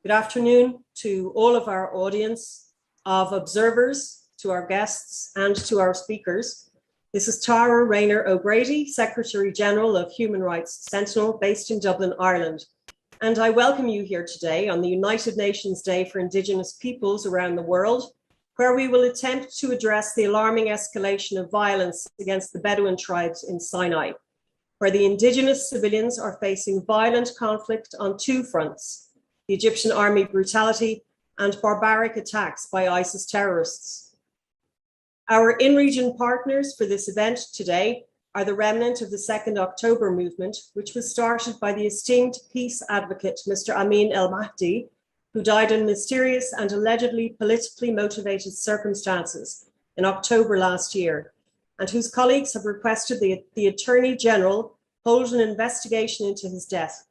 Good afternoon to all of our audience of observers, to our guests and to our speakers. This is Tara Rayner O'Grady, Secretary General of Human Rights Sentinel based in Dublin, Ireland. And I welcome you here today on the United Nations Day for Indigenous Peoples around the world, where we will attempt to address the alarming escalation of violence against the Bedouin tribes in Sinai, where the indigenous civilians are facing violent conflict on two fronts: the Egyptian army brutality and barbaric attacks by ISIS terrorists. Our in-region partners for this event today are the remnant of the 2nd October movement, which was started by the esteemed peace advocate, Mr. Amin El-Mahdi, who died in mysterious and allegedly politically motivated circumstances in October last year, and whose colleagues have requested the Attorney General hold an investigation into his death.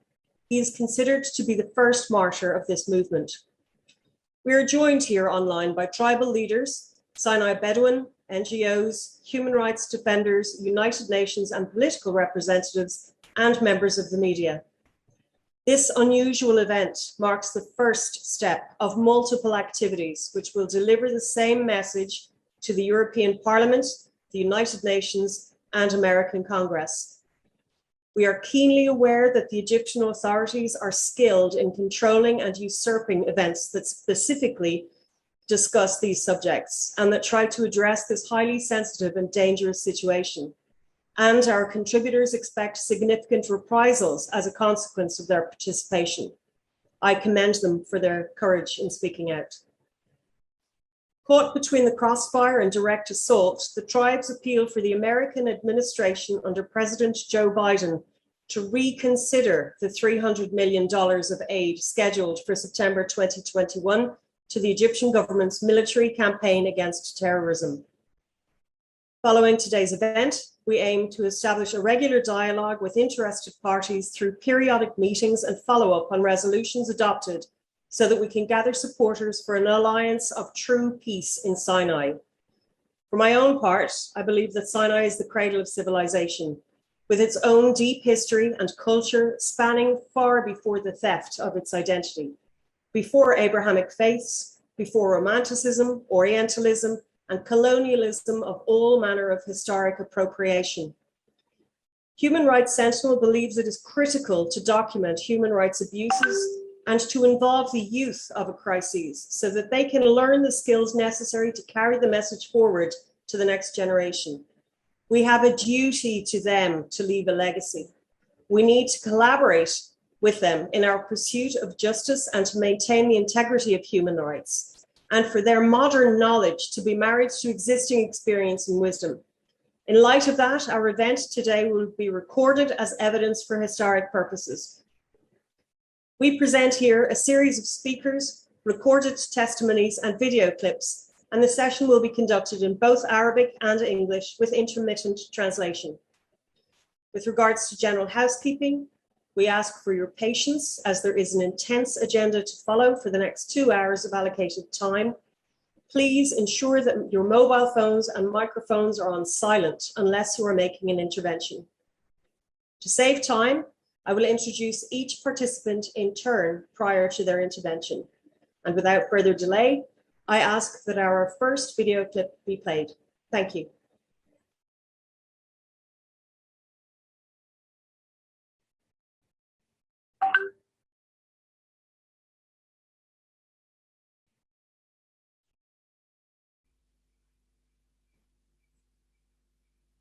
He is considered to be the first martyr of this movement. We are joined here online by tribal leaders, Sinai Bedouin, NGOs, human rights defenders, United Nations and political representatives, and members of the media. This unusual event marks the first step of multiple activities which will deliver the same message to the European Parliament, the United Nations, and American Congress. We are keenly aware that the Egyptian authorities are skilled in controlling and usurping events that specifically discuss these subjects and that try to address this highly sensitive and dangerous situation. And our contributors expect significant reprisals as a consequence of their participation. I commend them for their courage in speaking out. Caught between the crossfire and direct assault, the tribes appeal for the American administration under President Joe Biden to reconsider the $300 million of aid scheduled for September 2021 to the Egyptian government's military campaign against terrorism. Following today's event, we aim to establish a regular dialogue with interested parties through periodic meetings and follow-up on resolutions adopted so that we can gather supporters for an alliance of true peace in Sinai. For my own part, I believe that Sinai is the cradle of civilization, with its own deep history and culture spanning far before the theft of its identity, before Abrahamic faiths, before Romanticism, Orientalism, and colonialism of all manner of historic appropriation. Human Rights Sentinel believes it is critical to document human rights abuses and to involve the youth of a crisis so that they can learn the skills necessary to carry the message forward to the next generation. We have a duty to them to leave a legacy. We need to collaborate with them in our pursuit of justice and to maintain the integrity of human rights, and for their modern knowledge to be married to existing experience and wisdom. In light of that, our event today will be recorded as evidence for historic purposes. We present here a series of speakers, recorded testimonies and video clips, and the session will be conducted in both Arabic and English with intermittent translation. With regards to general housekeeping, we ask for your patience as there is an intense agenda to follow for the next 2 hours of allocated time. Please ensure that your mobile phones and microphones are on silent unless you are making an intervention. To save time, I will introduce each participant in turn prior to their intervention. And without further delay, I ask that our first video clip be played. Thank you.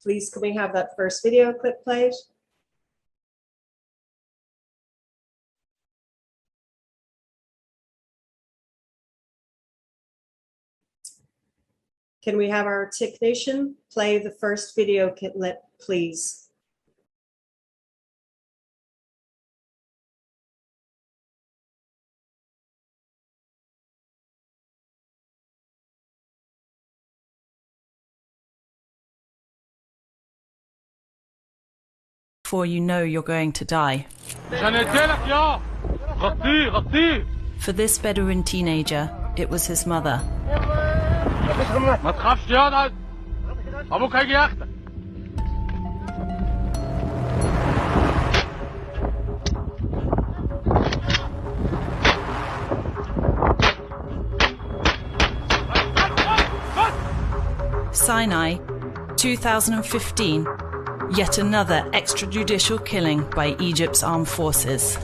Please, can we have that first video clip played? Can we have our technician play the first video clip, please? Before you know you're going to die. For this Bedouin teenager, it was his mother. ما تخافش يا ابوك هيجي ياخدك. Sinai, 2015, yet another extrajudicial killing by Egypt's armed forces.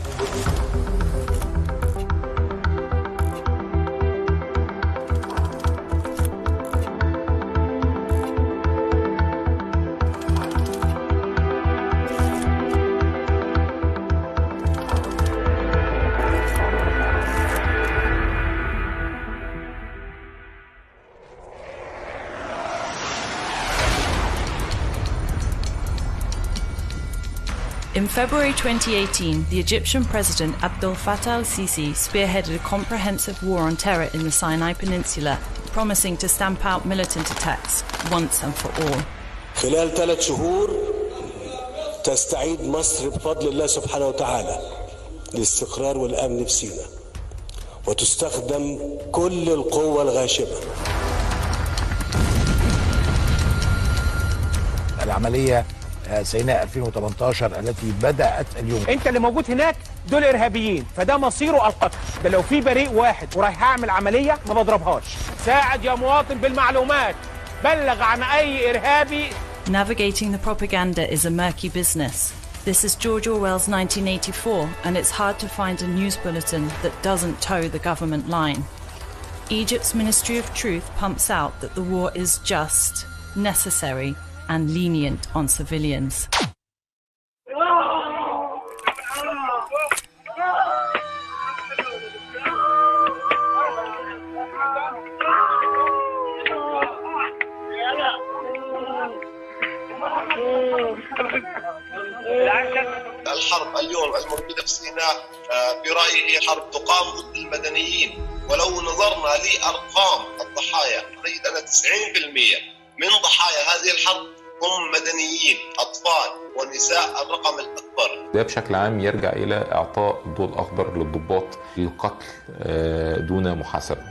In February 2018, the Egyptian President Abdel Fattah al-Sisi spearheaded a comprehensive war on terror in the Sinai Peninsula, promising to stamp out militant attacks once and for all. خلال 3 شهور تستعيد مصر بفضل الله سبحانه وتعالى الاستقرار والأمن في سيناء وتستخدم كل القوة الغاشمة. العملية سيناء 2018 التي بدأت اليوم. انت اللي موجود هناك دول ارهابيين، فده مصيره القتل. ده لو في بريء واحد ورايح اعمل عمليه ما بضربهاش. ساعد يا مواطن بالمعلومات، بلغ عن اي ارهابي. Navigating the propaganda is a murky business. This is George Orwell's 1984, and it's hard to find a news bulletin that doesn't toe the government line. Egypt's Ministry of Truth pumps out that the war is just, necessary, and lenient on civilians. الحرب اليوم الموجودة في سيناء برأيي هي حرب تقام ضد المدنيين، ولو نظرنا لأرقام الضحايا نجد أن 90% من ضحايا هذه الحرب هم مدنيين، أطفال ونساء الرقم الأكبر. ده بشكل عام يرجع إلى إعطاء الضوء الأخضر للضباط للقتل دون محاسبة.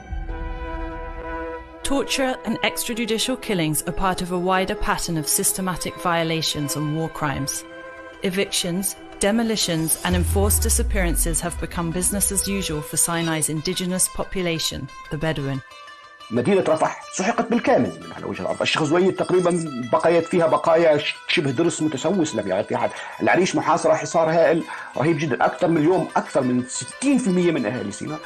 Torture and extrajudicial killings are part of a wider pattern of systematic violations and war crimes. Evictions, demolitions and enforced disappearances have become business as usual for Sinai's indigenous population, the Bedouin. مدينة رفح سحقت بالكامل من على وجه الأرض. الشيخ زويد تقريبا بقيت فيها بقايا شبه ضرس متسوس لم يعد في أحد. العريش محاصرة حصار هائل رهيب جدا. أكثر من اليوم أكثر من 60% من أهالي سيناء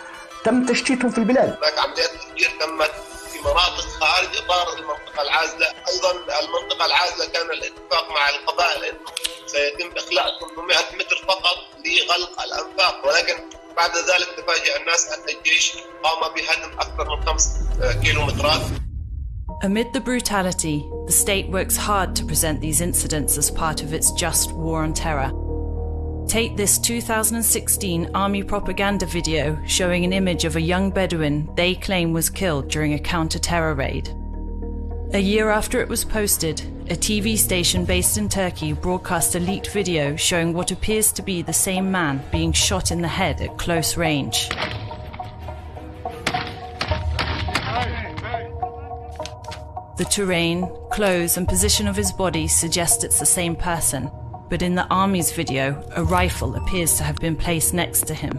تم تشتيتهم في البلاد. هناك عمليات تفجير تمت في مناطق خارج إطار المنطقة العازلة. أيضا المنطقة العازلة كان الاتفاق مع القبائل أنه سيتم إخلاء 800 متر فقط لغلق الأنفاق، ولكن بعد ذلك تفاجأ الناس أن الجيش قام بهدم أكثر من 5 كيلومترات. Amid the brutality, the state works hard to present these incidents as part of its just war on terror. Take this 2016 army propaganda video showing an image of a young Bedouin they claim was killed during a counter-terror raid. A year after it was posted, a TV station based in Turkey broadcast a leaked video showing what appears to be the same man being shot in the head at close range. The terrain, clothes and position of his body suggest it's the same person, but in the army's video, a rifle appears to have been placed next to him.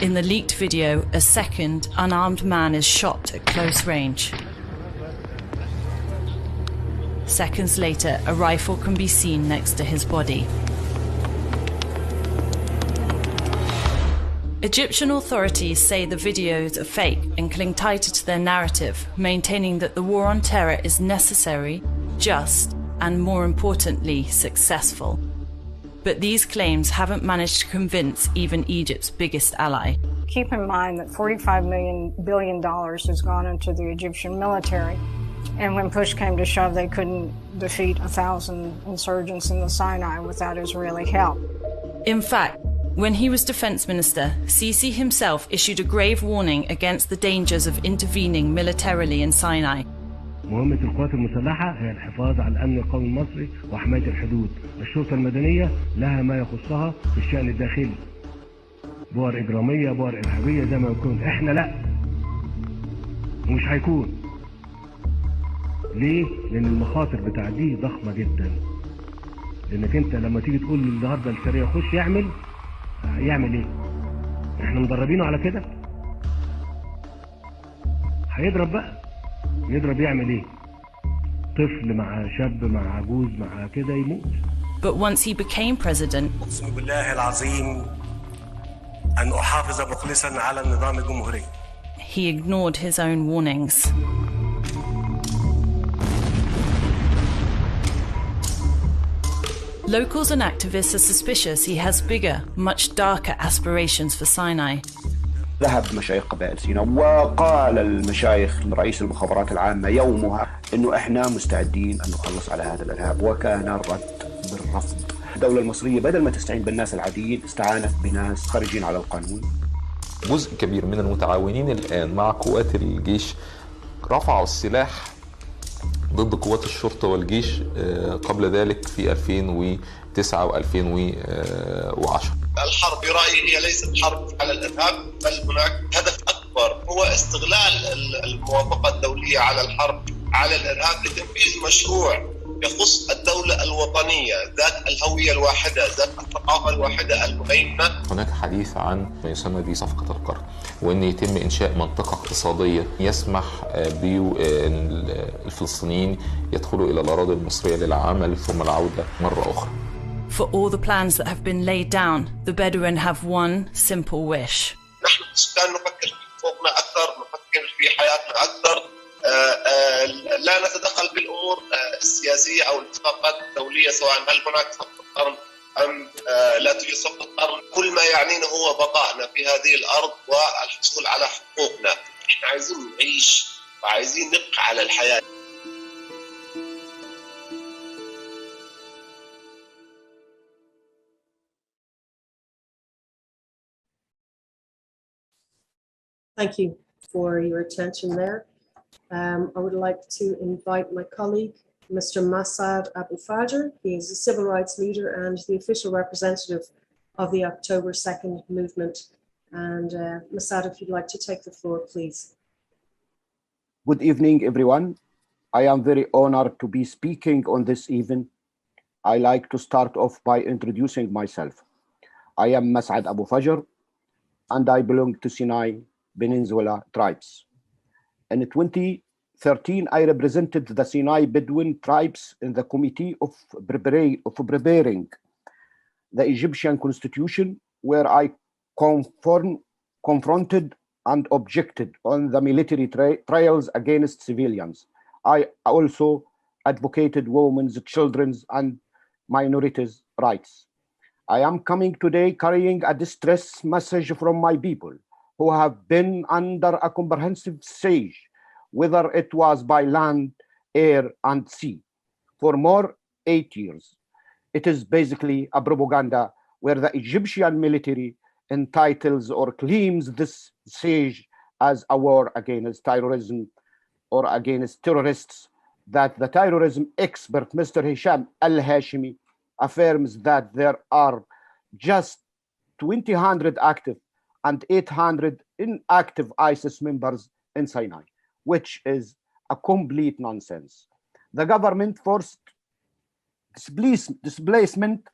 In the leaked video, a second, unarmed man is shot at close range. Seconds later, a rifle can be seen next to his body. Egyptian authorities say the videos are fake and cling tighter to their narrative, maintaining that the war on terror is necessary, just, and more importantly, successful. But these claims haven't managed to convince even Egypt's biggest ally. Keep in mind that $45 billion has gone into the Egyptian military. And when push came to shove, they couldn't defeat 1,000 insurgents in the Sinai without Israeli help. In fact, when he was defense minister, Sisi himself issued a grave warning against the dangers of intervening militarily in Sinai. مهمة القوات المسلحة هي الحفاظ على الأمن القومي المصري وحماية الحدود. الشرطة المدنية لها ما يخصها في الشأن الداخلي. بؤر إجرامية، بؤر إرهابية زي ما يكون. إحنا لا. ومش هيكون. ليه؟ لأن المخاطر بتاع دي ضخمة جدا. لأنك أنت لما تيجي تقول النهارده السريع خش يعمل إيه؟ إحنا مدربينه على كده؟ هيضرب بقى. يضرب يعمل إيه؟ طفل مع شاب مع عجوز مع كده يموت. But once he became president, أقسم بالله العظيم أن أحافظ مخلصا على النظام الجمهوري. he ignored his own warnings. Locals and activists are suspicious he has bigger, much darker aspirations for Sinai. ذهب مشايخ قبائل سيناء وقال المشايخ لرئيس المخابرات العامة يومها إنه إحنا مستعدين أن نخلص على هذا الإرهاب، وكان الرد بالرفض. الدولة المصرية بدل ما تستعين بالناس العاديين استعانت بناس خارجين على القانون. جزء كبير من المتعاونين الآن مع قوات الجيش رفعوا السلاح ضد قوات الشرطة والجيش قبل ذلك في 2009 و2010. الحرب برأيي هي ليست حرب على الإرهاب، بل هناك هدف أكبر هو استغلال الموافقة الدولية على الحرب على الإرهاب لتنفيذ مشروع يخص الدولة الوطنية ذات الهوية الواحدة، ذات الثقافة الواحدة المهيمنة. هناك حديث عن ما يسمى بصفقة القرن، وأن يتم إنشاء منطقة اقتصادية يسمح بالفلسطينيين يدخلوا إلى الأراضي المصرية للعمل ثم العودة مرة أخرى. For all the plans that have been laid down, the Bedouin have one simple wish. نحن السكان نفكر في حقوقنا أكثر، نفكر في حياتنا أكثر، لا نتدخل بالأمور السياسية أو الاتفاقات الدولية، سواء هل هناك صفقة قرن أم لا توجد صفقة قرن. كل ما يعنينا هو بقائنا في هذه الأرض والحصول على حقوقنا. إحنا عايزين نعيش وعايزين نبقى على الحياة. Thank you for your attention there. I would like to invite my colleague, Mr. Masad Abu Fajr. He is a civil rights leader and the official representative of the October 2nd movement. And Masad, if you'd like to take the floor, please. Good evening, everyone. I am very honored to be speaking on this event. I like to start off by introducing myself. I am Masad Abu Fajr, and I belong to Sinai Peninsula tribes. In 2013, I represented the Sinai Bedouin tribes in the committee of preparing the Egyptian constitution, where I confronted and objected on the military trials against civilians. I also advocated women's, children's, and minorities' rights. I am coming today carrying a distress message from my people who have been under a comprehensive siege, whether it was by land, air, and sea, for more 8 years. It is basically a propaganda where the Egyptian military entitles or claims this siege as a war against terrorism or against terrorists, that the terrorism expert, Mr. Hisham Al-Hashimi, affirms that there are just 200 active and 800 inactive ISIS members in Sinai, which is a complete nonsense. The government forced displacement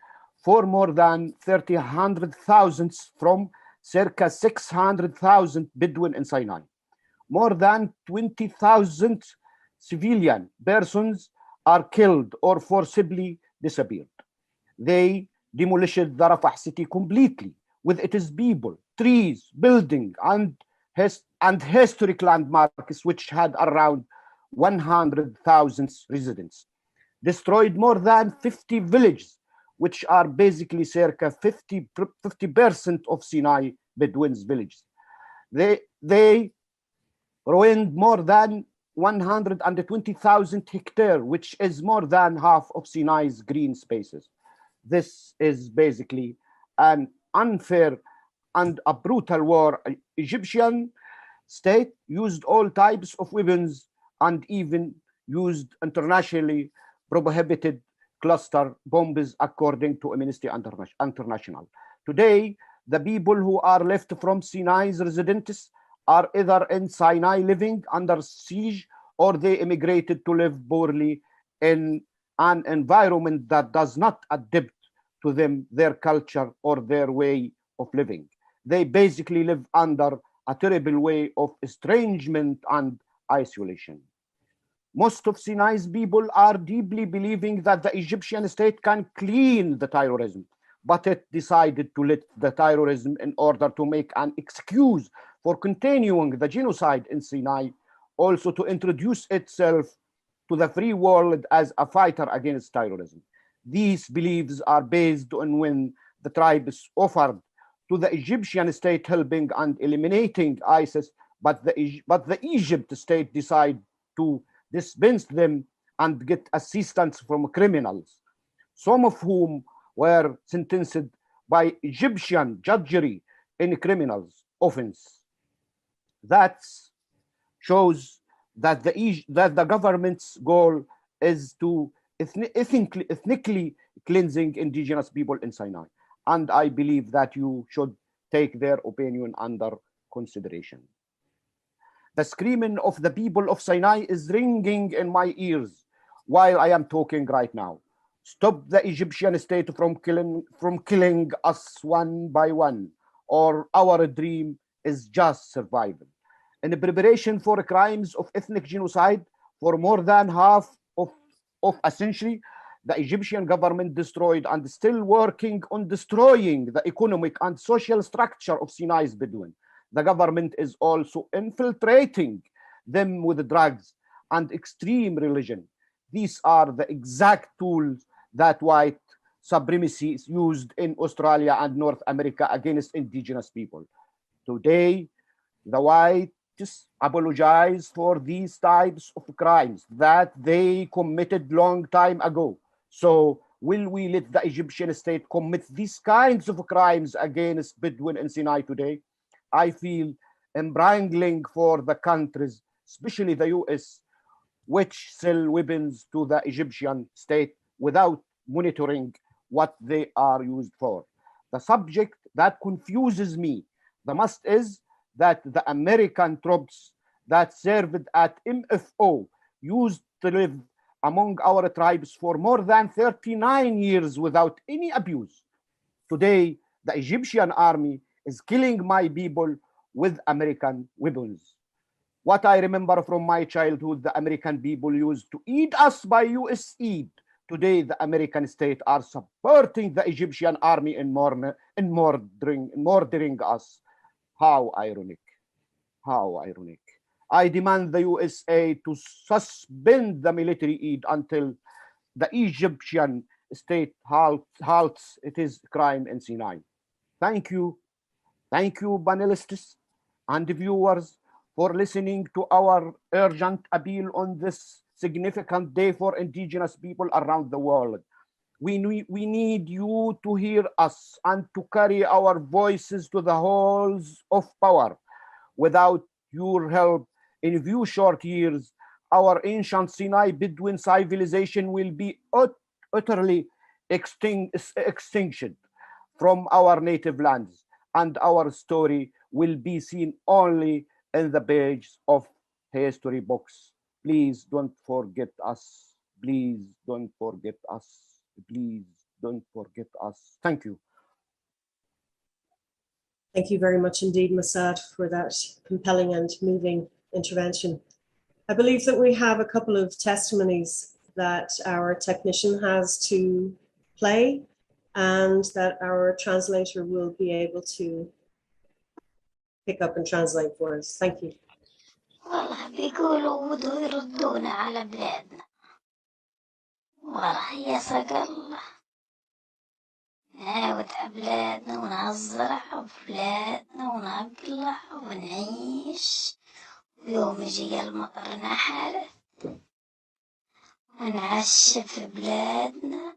for more than 300,000 from circa 600,000 Bedouin in Sinai. More than 20,000 civilian persons are killed or forcibly disappeared. They demolished the Rafah city completely with its people, trees, building, and historic landmarks which had around 100,000 residents. Destroyed more than 50 villages, which are basically circa 50% of Sinai Bedouins villages. They ruined more than 120,000 hectares, which is more than half of Sinai's green spaces. This is basically an unfair and a brutal war. Egyptian state used all types of weapons and even used internationally prohibited cluster bombs according to Amnesty International. Today, the people who are left from Sinai's residents are either in Sinai living under siege or they immigrated to live poorly in an environment that does not adapt to them, their culture or their way of living. They basically live under a terrible way of estrangement and isolation. Most of Sinai's people are deeply believing that the Egyptian state can clean the terrorism, but it decided to let the terrorism in order to make an excuse for continuing the genocide in Sinai, also to introduce itself to the free world as a fighter against terrorism. These beliefs are based on when the tribes offered to the Egyptian state helping and eliminating ISIS, but the Egypt state decided to dispense them and get assistance from criminals, some of whom were sentenced by Egyptian judgery in criminals offense. That shows that the government's goal is to ethnically cleansing indigenous people in Sinai. And I believe that you should take their opinion under consideration. The screaming of the people of Sinai is ringing in my ears while I am talking right now. Stop the Egyptian state from killing us one by one, or our dream is just survival. In preparation for crimes of ethnic genocide for more than half of a century, the Egyptian government destroyed and is still working on destroying the economic and social structure of Sinai's Bedouin. The government is also infiltrating them with drugs and extreme religion. These are the exact tools that white supremacy is used in Australia and North America against indigenous people. Today, the whites apologize for these types of crimes that they committed long time ago. So will we let the Egyptian state commit these kinds of crimes against Bedouin in Sinai today? I feel embarrassing for the countries, especially the US, which sell weapons to the Egyptian state without monitoring what they are used for. The subject that confuses me the most is that the American troops that served at MFO used to live among our tribes for more than 39 years without any abuse. Today, the Egyptian army is killing my people with American weapons. What I remember from my childhood, the American people used to eat us by US aid. Today, the American state are supporting the Egyptian army in murdering us. How ironic. How ironic. I demand the USA to suspend the military aid until the Egyptian state halts its crime in Sinai. Thank you. Thank you, panelists and viewers, for listening to our urgent appeal on this significant day for indigenous people around the world. We need you to hear us and to carry our voices to the halls of power. Without your help, in a few short years, our ancient Sinai Bedouin civilization will be utterly extinct from our native lands, and our story will be seen only in the pages of history books. Please don't forget us. Please don't forget us. Please don't forget us. Thank you. Thank you very much indeed, Masad, for that compelling and moving intervention. I believe that we have a couple of testimonies that our technician has to play and that our translator will be able to pick up and translate for us. Thank you. والله بيقولوا ودوا يردونا على بلادنا والله يسق الله نعاود على بلادنا ونزرع في بلادنا ونقلع ونعيش ويوم يجي المطر نحرث ونعش في بلادنا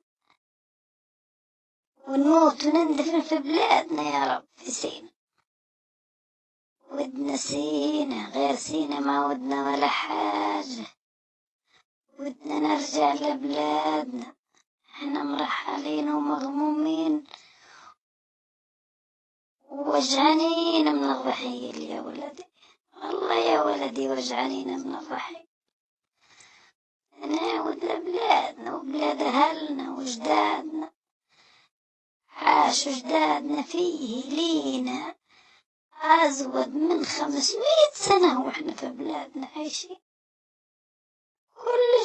ونموت وندفن في بلادنا يا رب في سينا. ودنا سينا غير سينا ما ودنا ولا حاجة. ودنا نرجع لبلادنا احنا مرحلين ومغمومين ووجعانين من الرحيل يا ولدي. والله يا ولدي وجعانين من الرحيل. نعود لبلادنا وبلاد أهلنا وجدادنا. عاشوا جدادنا فيه لينا أزود من 500 سنة وإحنا في بلادنا عايشين.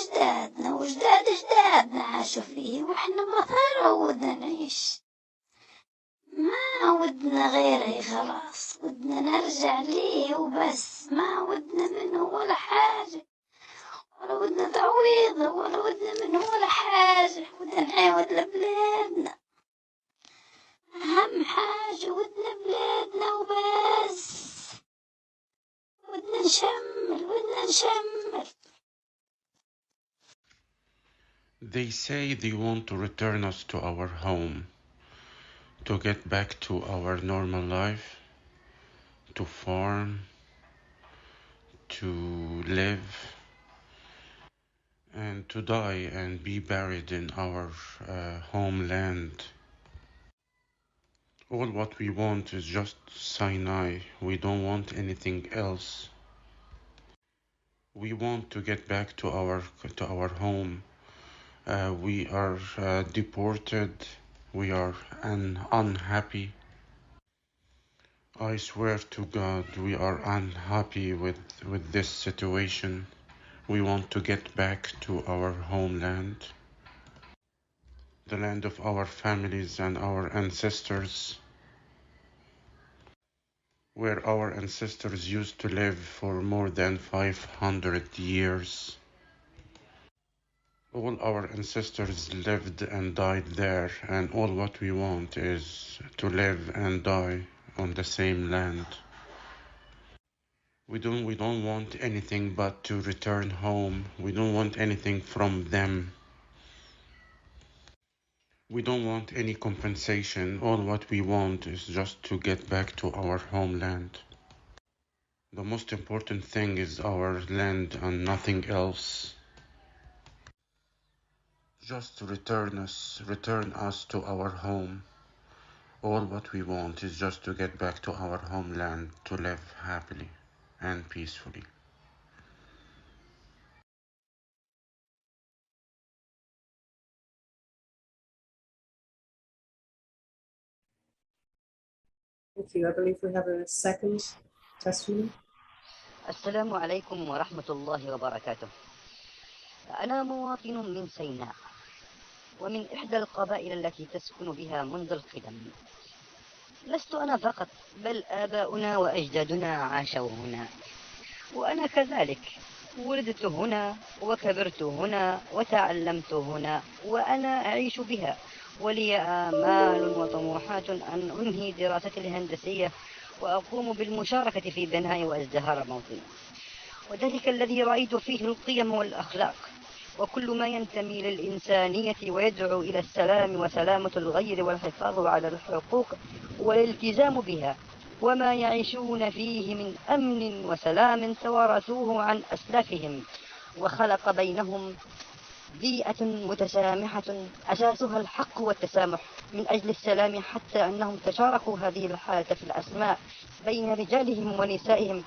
أجدادنا وأجداد أجدادنا عاشوا فيه، وإحنا بطارة ودنا نعيش، ما ودنا غيره خلاص، ودنا نرجع ليه وبس، ما ودنا منه ولا حاجة، ولا ودنا تعويض، ولا ودنا منه ولا حاجة، ودنا نعاود لبلادنا، أهم حاجة ودنا بلادنا وبس، ودنا نشمل. They say they want to return us to our home, to get back to our normal life, to farm, to live, and to die and be buried in our homeland. All what we want is just Sinai. We don't want anything else. We want to get back to our home. We are deported. We are unhappy. I swear to God, we are unhappy with this situation. We want to get back to our homeland, the land of our families and our ancestors, where our ancestors used to live for more than 500 years. All our ancestors lived and died there, and all what we want is to live and die on the same land. We don't want anything but to return home. We don't want anything from them. We don't want any compensation. All what we want is just to get back to our homeland. The most important thing is our land and nothing else. Just return us to our home. All what we want is just to get back to our homeland, to live happily and peacefully. Thank you. I believe we have a second testimony. السلام عليكم ورحمة الله وبركاته. أنا مواطن من سيناء، ومن إحدى القبائل التي تسكن بها منذ القدم. لست أنا فقط، بل آباؤنا وأجدادنا عاشوا هنا، وأنا كذلك. ولدت هنا وكبرت هنا وتعلمت هنا، وأنا أعيش بها، ولي آمال وطموحات أن أنهي دراستي الهندسية وأقوم بالمشاركة في بناء وازدهار موطني، وذلك الذي رأيت فيه القيم والأخلاق وكل ما ينتمي للإنسانية ويدعو إلى السلام وسلامة الغير والحفاظ على الحقوق والالتزام بها، وما يعيشون فيه من أمن وسلام توارثوه عن أسلافهم، وخلق بينهم بيئة متسامحة أساسها الحق والتسامح من أجل السلام، حتى أنهم تشاركوا هذه الحالة في الأسماء بين رجالهم ونسائهم.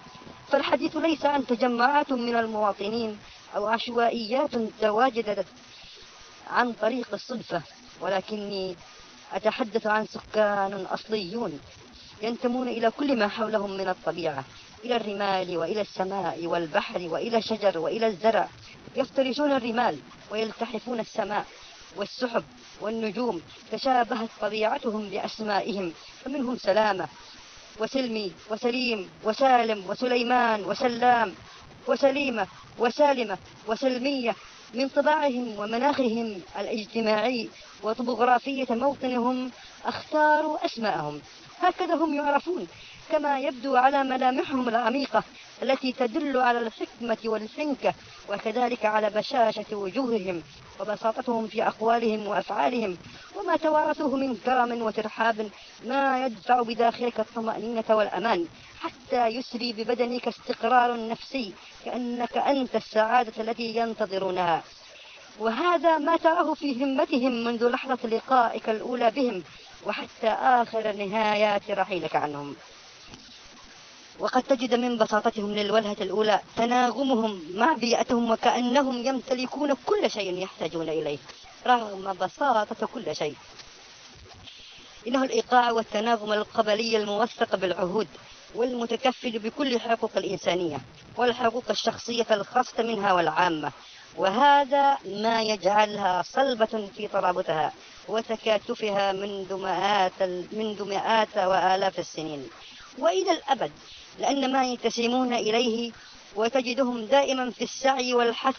فالحديث ليس عن تجمعات من المواطنين أو عشوائيات تواجدت عن طريق الصدفة، ولكني أتحدث عن سكان أصليون ينتمون إلى كل ما حولهم من الطبيعة، إلى الرمال وإلى السماء والبحر وإلى الشجر وإلى الزرع، يفترشون الرمال ويلتحفون السماء والسحب والنجوم، تشابهت طبيعتهم بأسمائهم، فمنهم سلامة وسلمي وسليم وسالم وسليمان وسلام وسليمة وسالمة وسلمية، من طباعهم ومناخهم الاجتماعي وطبوغرافية موطنهم اختاروا أسماءهم، هكذا هم يعرفون، كما يبدو على ملامحهم العميقة التي تدل على الحكمة والحنكة، وكذلك على بشاشة وجوههم وبساطتهم في أقوالهم وأفعالهم، وما توارثوه من كرم وترحاب، ما يدفع بداخلك الطمأنينة والأمان، حتى يسري ببدنك استقرار نفسي، كأنك أنت السعادة التي ينتظرونها. وهذا ما تراه في همتهم منذ لحظة لقائك الأولى بهم وحتى آخر نهايات رحيلك عنهم. وقد تجد من بساطتهم للولهة الأولى تناغمهم مع بيئتهم، وكأنهم يمتلكون كل شيء يحتاجون إليه رغم بساطة كل شيء. إنه الإيقاع والتناغم القبلي الموثق بالعهود، والمتكفل بكل حقوق الإنسانية والحقوق الشخصية الخاصة منها والعامة، وهذا ما يجعلها صلبة في ترابطها وتكاتفها منذ مئات وآلاف السنين وإلى الأبد، لأن ما ينتسبون إليه وتجدهم دائما في السعي والحث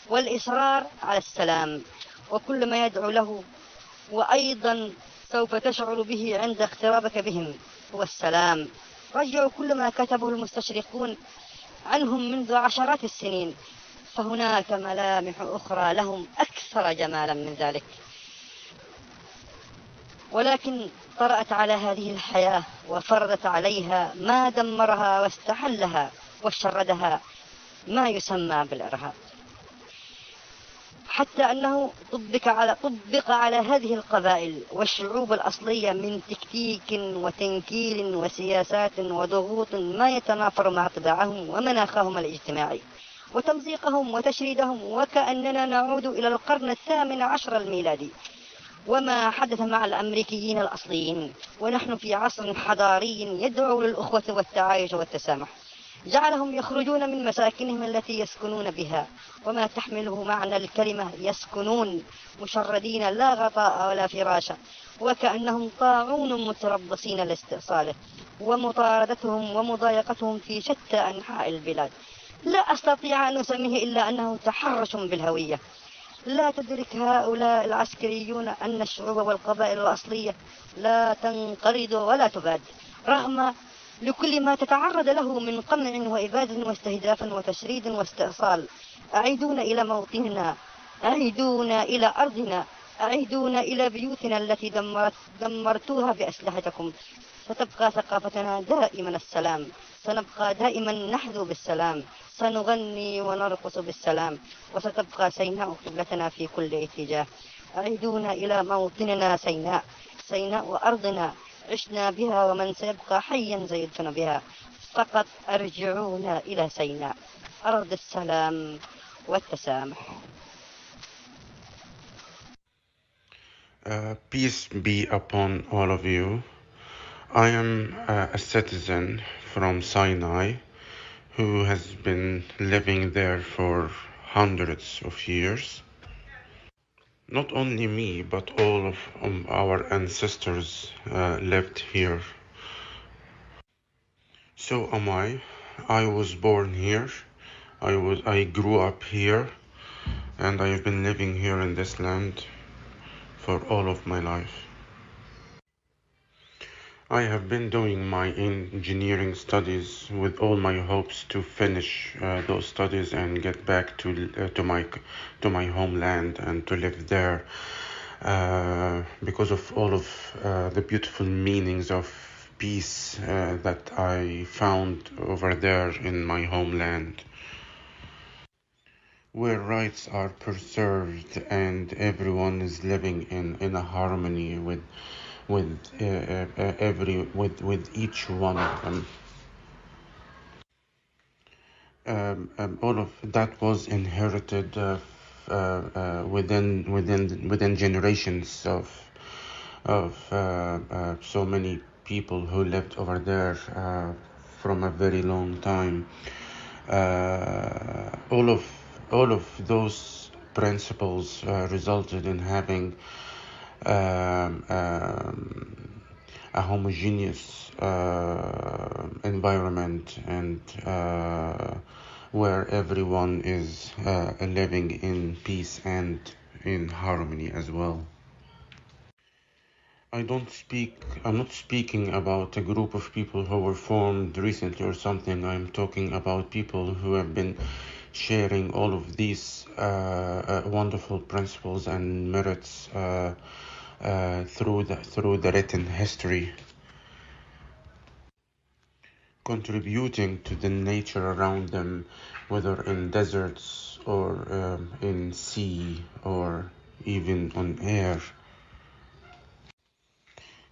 والإصرار على السلام، وكل ما يدعو له وأيضا سوف تشعر به عند اقترابك بهم هو السلام. رجعوا كل ما كتبه المستشرقون عنهم منذ عشرات السنين، فهناك ملامح أخرى لهم أكثر جمالا من ذلك، ولكن طرأت على هذه الحياة وفرضت عليها ما دمرها واستحلها وشردها ما يسمى بالإرهاب، حتى أنه طبق على هذه القبائل والشعوب الأصلية من تكتيك وتنكيل وسياسات وضغوط ما يتنافر مع طباعهم ومناخهم الاجتماعي وتمزيقهم وتشريدهم، وكأننا نعود إلى القرن 18 الميلادي وما حدث مع الأمريكيين الأصليين، ونحن في عصر حضاري يدعو للأخوة والتعايش والتسامح، جعلهم يخرجون من مساكنهم التي يسكنون بها وما تحمله معنى الكلمة يسكنون، مشردين لا غطاء ولا فراشة، وكأنهم طاعون متربصين لاستئصاله ومطاردتهم ومضايقتهم في شتى أنحاء البلاد. لا أستطيع أن أسميه إلا أنه تحرش بالهوية. لا تدرك هؤلاء العسكريون أن الشعوب والقبائل الأصلية لا تنقرض ولا تباد رغم لكل ما تتعرض له من قمع وإبادة واستهداف وتشريد واستئصال. أعيدونا إلى موطننا، أعيدونا إلى أرضنا، أعيدونا إلى بيوتنا التي دمرتوها بأسلحتكم. ستبقى ثقافتنا دائما السلام، سنبقى دائما نحذو بالسلام، سنغني ونرقص بالسلام، وستبقى سيناء قبلتنا في كل اتجاه. أعيدونا إلى موطننا سيناء، سيناء أرضنا عشنا بها ومن سيبقى حيا سيدفن بها، فقط أرجعونا إلى سيناء أرض السلام والتسامح. Peace be upon all of you. I am a citizen from Sinai who has been living there for hundreds of years. Not only me, but all of our ancestors lived here. So am I. I was born here. I grew up here, and I have been living here in this land for all of my life. I have been doing my engineering studies with all my hopes to finish those studies and get back to my homeland and to live there because of all of the beautiful meanings of peace that I found over there in my homeland, where rights are preserved and everyone is living in a harmony with each one of them. All of that was inherited within generations of so many people who lived over there from a very long time. All of those principles resulted in having a homogeneous environment and where everyone is living in peace and in harmony as well. I'm not speaking about a group of people who were formed recently or something. I'm talking about people who have been sharing all of these wonderful principles and merits through the written history, contributing to the nature around them, whether in deserts or in sea or even on air.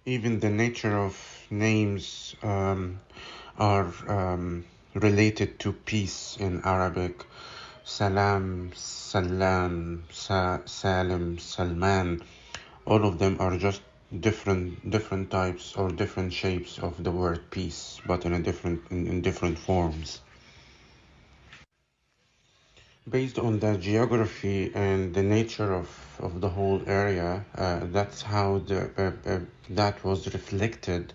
Even the nature of names are related to peace in Arabic. Salam, Salam, Salim, Salman. All of them are just different types or different shapes of the word peace, but in different forms. Based on the geography and the nature of the whole area, that's how that was reflected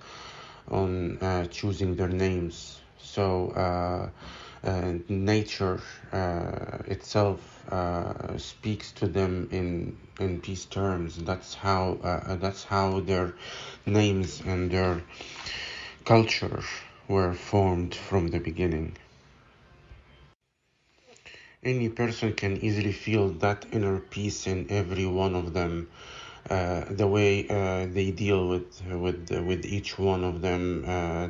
on choosing their names. So nature itself speaks to them in peace terms. That's how their names and their culture were formed from the beginning. Any person can easily feel that inner peace in every one of them. The way they deal with each one of them,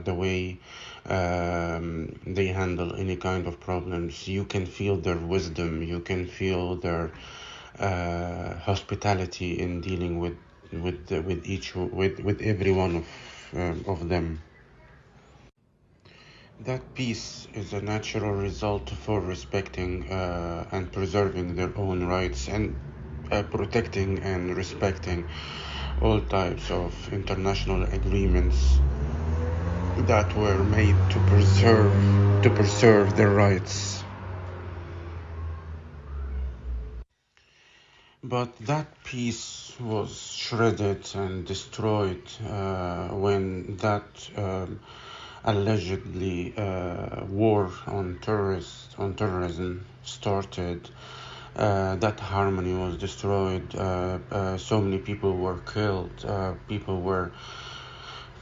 the way they handle any kind of problems. You can feel their wisdom. You can feel their hospitality in dealing with every one of them. That peace is a natural result for respecting and preserving their own rights and protecting and respecting all types of international agreements that were made to preserve their rights. But that peace was shredded and destroyed when that allegedly war on terrorism started. That harmony was destroyed. So many people were killed. People were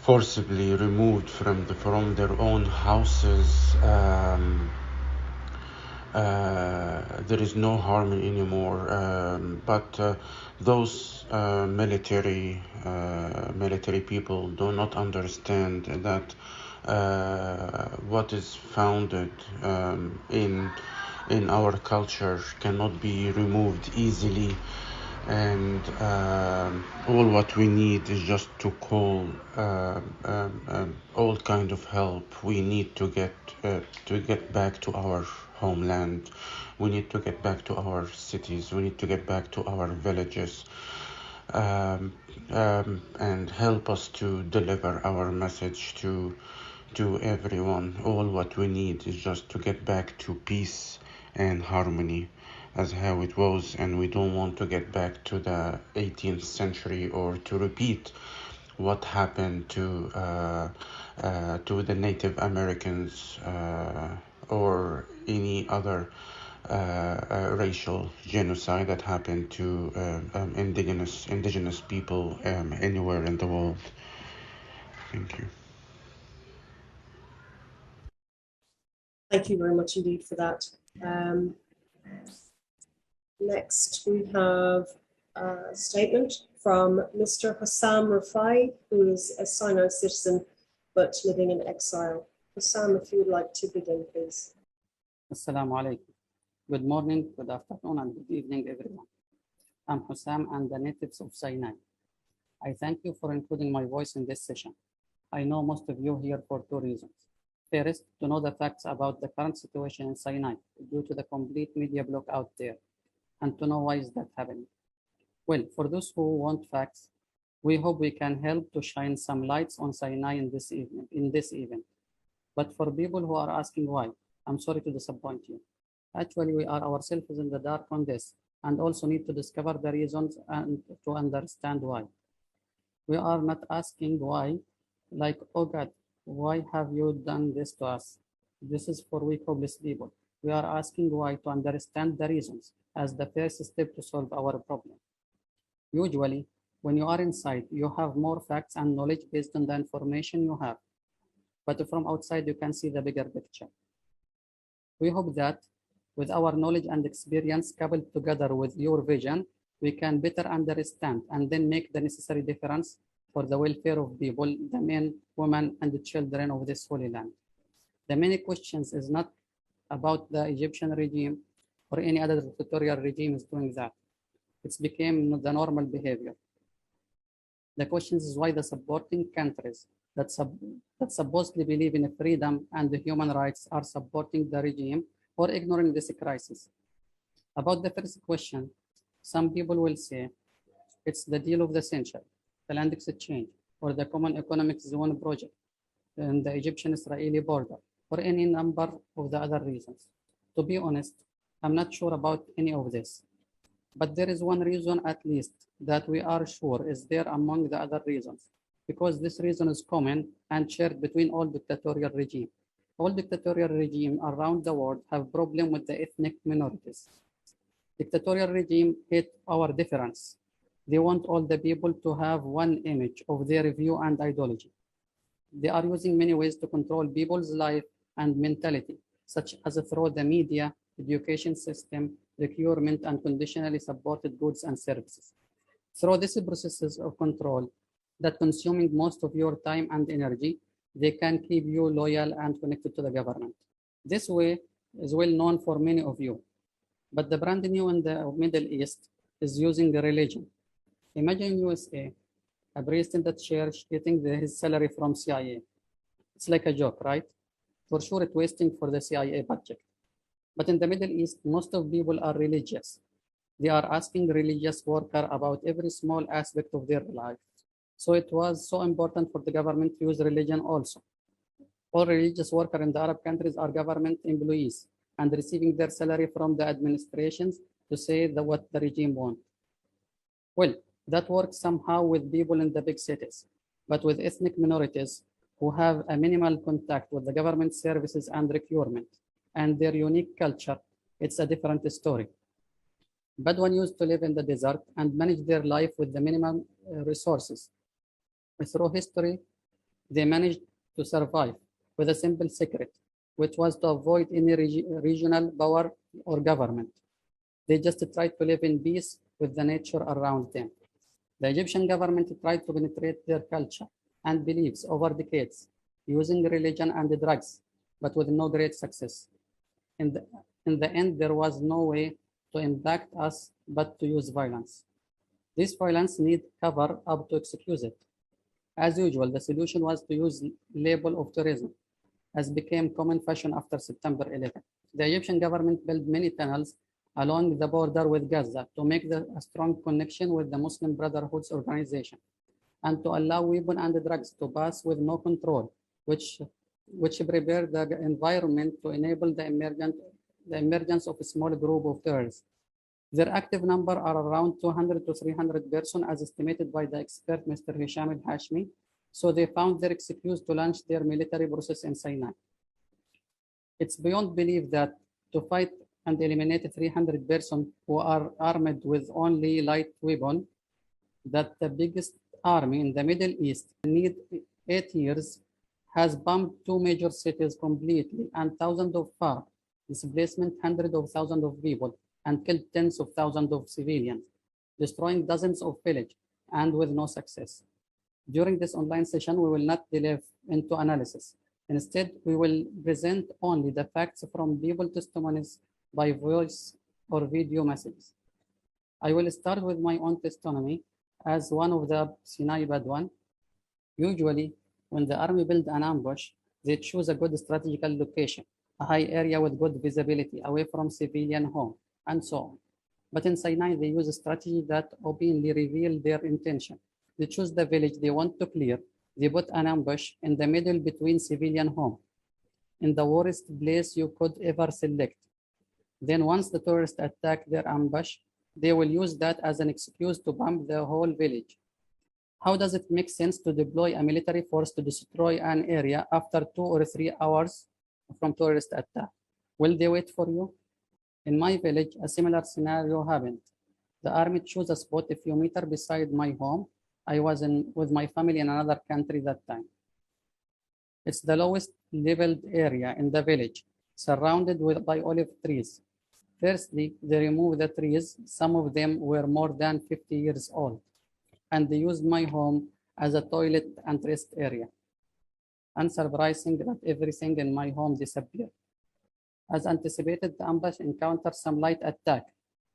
forcibly removed from their own houses. There is no harmony anymore. But those military people do not understand that what is founded in our culture cannot be removed easily, and all what we need is just to call all kind of help. We need to get back to our homeland. We need to get back to our cities. We need to get back to our villages, and help us to deliver our message to everyone. All what we need is just to get back to peace and harmony as how it was, and we don't want to get back to the 18th century or to repeat what happened to the Native Americans or any other racial genocide that happened to indigenous people anywhere in the world. Thank you. Thank you very much indeed for that. Next, we have a statement from Mr. Hussam Rafai, who is a Sinai citizen but living in exile. Hussam, if you would like to begin, please. Assalamu alaikum. Good morning, good afternoon, and good evening, everyone. I'm Hussam and the natives of Sinai. I thank you for including my voice in this session. I know most of you here for two reasons. First, to know the facts about the current situation in Sinai due to the complete media block out there, and to know why is that happening. Well, for those who want facts, we hope we can help to shine some lights on Sinai in this event. But for people who are asking why, I'm sorry to disappoint you. Actually, we are ourselves in the dark on this, and also need to discover the reasons and to understand why. We are not asking why, like, oh God, why have you done this to us? This is for weak, hopeless people. We are asking why to understand the reasons as the first step to solve our problem. Usually, when you are inside, you have more facts and knowledge based on the information you have. But from outside, you can see the bigger picture. We hope that with our knowledge and experience coupled together with your vision, we can better understand and then make the necessary difference for the welfare of people, the men, women, and the children of this holy land. The many questions is not about the Egyptian regime or any other dictatorial regime is doing that. It's became the normal behavior. The question is why the supporting countries that supposedly believe in freedom and the human rights are supporting the regime or ignoring this crisis. About the first question, some people will say it's the deal of the century, the land exchange, or the common economic zone project, and the Egyptian-Israeli border, or any number of the other reasons. To be honest, I'm not sure about any of this. But there is one reason at least that we are sure is there among the other reasons, because this reason is common and shared between all dictatorial regimes. All dictatorial regimes around the world have problem with the ethnic minorities. Dictatorial regimes hate our difference. They want all the people to have one image of their view and ideology. They are using many ways to control people's life and mentality, such as through the media, education system, procurement, and conditionally supported goods and services. Through these processes of control that consuming most of your time and energy, they can keep you loyal and connected to the government. This way is well known for many of you. But the brand new in the Middle East is using the religion. Imagine USA, a priest in the church getting his salary from CIA. It's like a joke, right? For sure, it's wasting for the CIA budget. But in the Middle East, most of people are religious. They are asking religious worker about every small aspect of their life. So it was so important for the government to use religion also. All religious workers in the Arab countries are government employees and receiving their salary from the administrations to say what the regime wants. Well, that works somehow with people in the big cities, but with ethnic minorities who have a minimal contact with the government services and procurement and their unique culture, it's a different story. Bedouin used to live in the desert and manage their life with the minimum resources. Through history, they managed to survive with a simple secret, which was to avoid any regional power or government. They just tried to live in peace with the nature around them. The Egyptian government tried to penetrate their culture and beliefs over decades, using religion and drugs, but with no great success. In the end, there was no way to impact us but to use violence. This violence needs cover up to excuse it. As usual, the solution was to use label of tourism, as became common fashion after September 11. The Egyptian government built many tunnels along the border with Gaza to make a strong connection with the Muslim Brotherhood's organization and to allow weapons and drugs to pass with no control, which prepared the environment to enable the emergence of a small group of terrorists. Their active number are around 200 to 300 persons as estimated by the expert Mr. Hisham al-Hashmi, so they found their excuse to launch their military process in Sinai. It's beyond belief that to fight and eliminate 300 persons who are armed with only light weapons, that the biggest army in the Middle East need 8 years has bombed 2 major cities completely and thousands of farms, displacement hundreds of thousands of people, and killed tens of thousands of civilians, destroying dozens of villages, and with no success. During this online session, we will not delve into analysis. Instead, we will present only the facts from people testimonies by voice or video messages. I will start with my own testimony as one of the Sinai Bedouin. Usually, when the army builds an ambush, they choose a good strategical location, a high area with good visibility away from civilian home, and so on. But in Sinai, they use a strategy that openly reveals their intention. They choose the village they want to clear. They put an ambush in the middle between civilian home, in the worst place you could ever select. Then once the tourists attack their ambush, they will use that as an excuse to bomb the whole village. How does it make sense to deploy a military force to destroy an area after 2 or 3 hours from tourist attack? Will they wait for you? In my village, a similar scenario happened. The army chose a spot a few meters beside my home. I was with my family in another country that time. It's the lowest leveled area in the village, surrounded by olive trees. Firstly, they removed the trees. Some of them were more than 50 years old, and they used my home as a toilet and rest area. Unsurprising that everything in my home disappeared. As anticipated, the ambush encountered some light attack.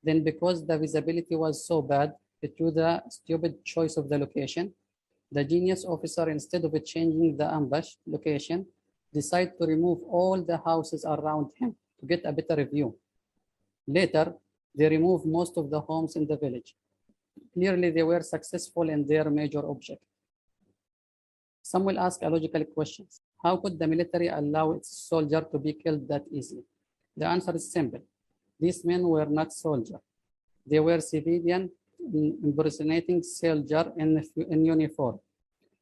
Then because the visibility was so bad, due to the stupid choice of the location, the genius officer, instead of changing the ambush location, decided to remove all the houses around him to get a better view. Later, they removed most of the homes in the village. Clearly, they were successful in their major objective. Some will ask a logical question. How could the military allow its soldier to be killed that easily? The answer is simple. These men were not soldiers. They were civilian impersonating soldier in uniform.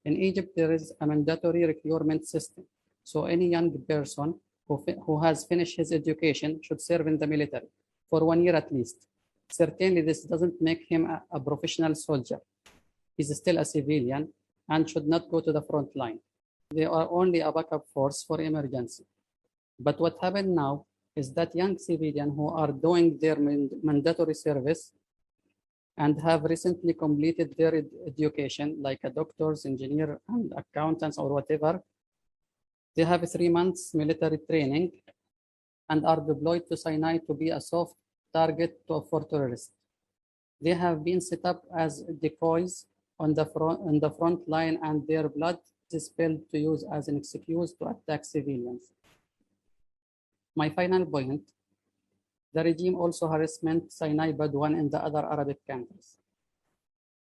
In Egypt, there is a mandatory recruitment system. So any young person who has finished his education should serve in the military for 1 year at least. Certainly, this doesn't make him a professional soldier. He's still a civilian and should not go to the front line. They are only a backup force for emergency. But what happened now is that young civilians who are doing their mandatory service and have recently completed their education, like a doctors, engineer, and accountants or whatever, they have 3 months military training and are deployed to Sinai to be a soft target for terrorists. They have been set up as decoys on the front line, and their blood is spilled to use as an excuse to attack civilians. My final point, the regime also harassment Sinai Badwan and the other Arabic countries.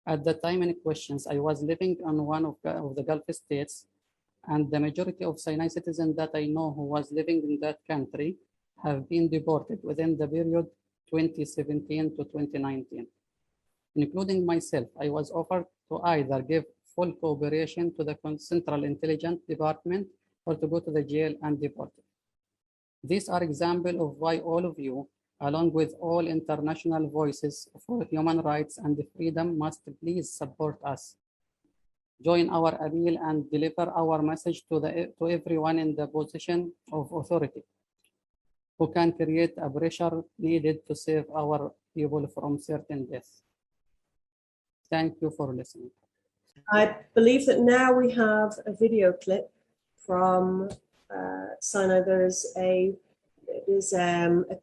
At the time in questions, I was living on one of the Gulf states, and the majority of Sinai citizens that I know who was living in that country have been deported within the period 2017 to 2019. Including myself, I was offered to either give full cooperation to the Central Intelligence Department or to go to the jail and deported. These are examples of why all of you, along with all international voices for human rights and freedom, must please support us. Join our appeal and deliver our message to everyone in the position of authority who can create a pressure needed to save our people from certain death. Thank you for listening. I believe that now we have a video clip from Sinai. There is a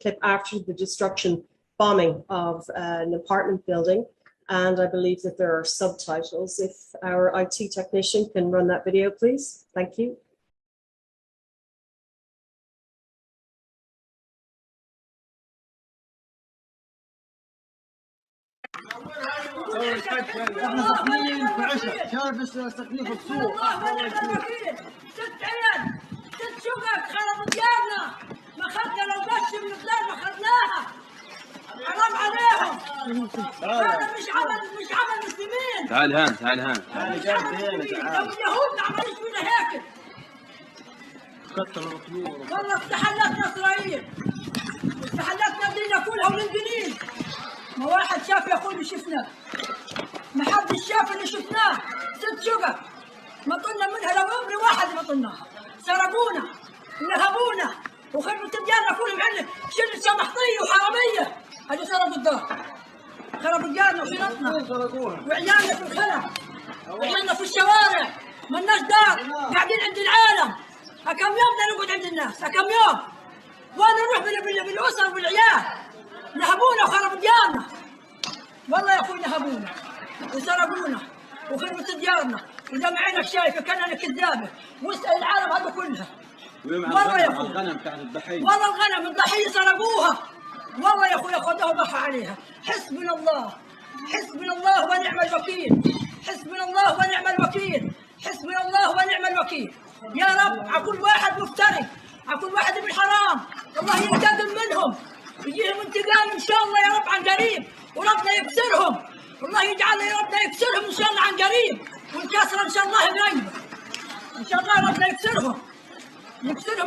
clip after the bombing of an apartment building, and I believe that there are subtitles. If our IT technician can run that video, please. Thank you. احنا ساكنين في عشق، شايف ساكنين في السوق. 6 عيال 6 شقق خربوا ديارنا، ما خدنا لو قش من الدار ما خدناها. حرام عليهم. هذا مش عمل مسلمين. تعال هان تعال لو اليهود ما عملوش فينا هيك. والله استحلتنا اسرائيل، استحلتنا بدينا كلها والانجليز. ما واحد شاف يا اخوي شفنا، ما حد شاف اللي شفناه. 6 شقق ما طلنا منها لو عمري واحد ما طلناها. سرقونا نهبونا وخربوا ديارنا كلهم عندنا شلة شمحطية وحرامية. هذول سرقوا الدار، خربوا ديارنا وشنطنا وعيالنا في الخلا وعيالنا في الشوارع، ما لناش دار، قاعدين عند العالم. كم يوم بدنا نقعد عند الناس؟ كم يوم؟ وانا نروح بالاسر والعيال. نهبونا وخربوا ديارنا، والله يا اخوي نهبونا وسرقونا وخربت ديارنا، ودم عينك شايفه كاننا كذابه، واسال العالم هذا كلها. والله يا اخوي الغنم تاعت الضحيه، والله الغنم الضحيه سرقوها، والله يا اخوي اخذوها وضحوا عليها. حسبنا الله ونعم الوكيل، حسبنا الله ونعم الوكيل، حسبنا الله ونعم الوكيل. يا رب على كل واحد مفتري، على كل واحد ابن حرام الله ينتقم منهم، يجيهم انتقام ان شاء الله يا رب عن قريب، وربنا يكسرهم، والله يجعل يا ربنا يكسرهم ان شاء الله عن قريب، والكسره ان شاء الله قريبه ان شاء الله ربنا يكسرهم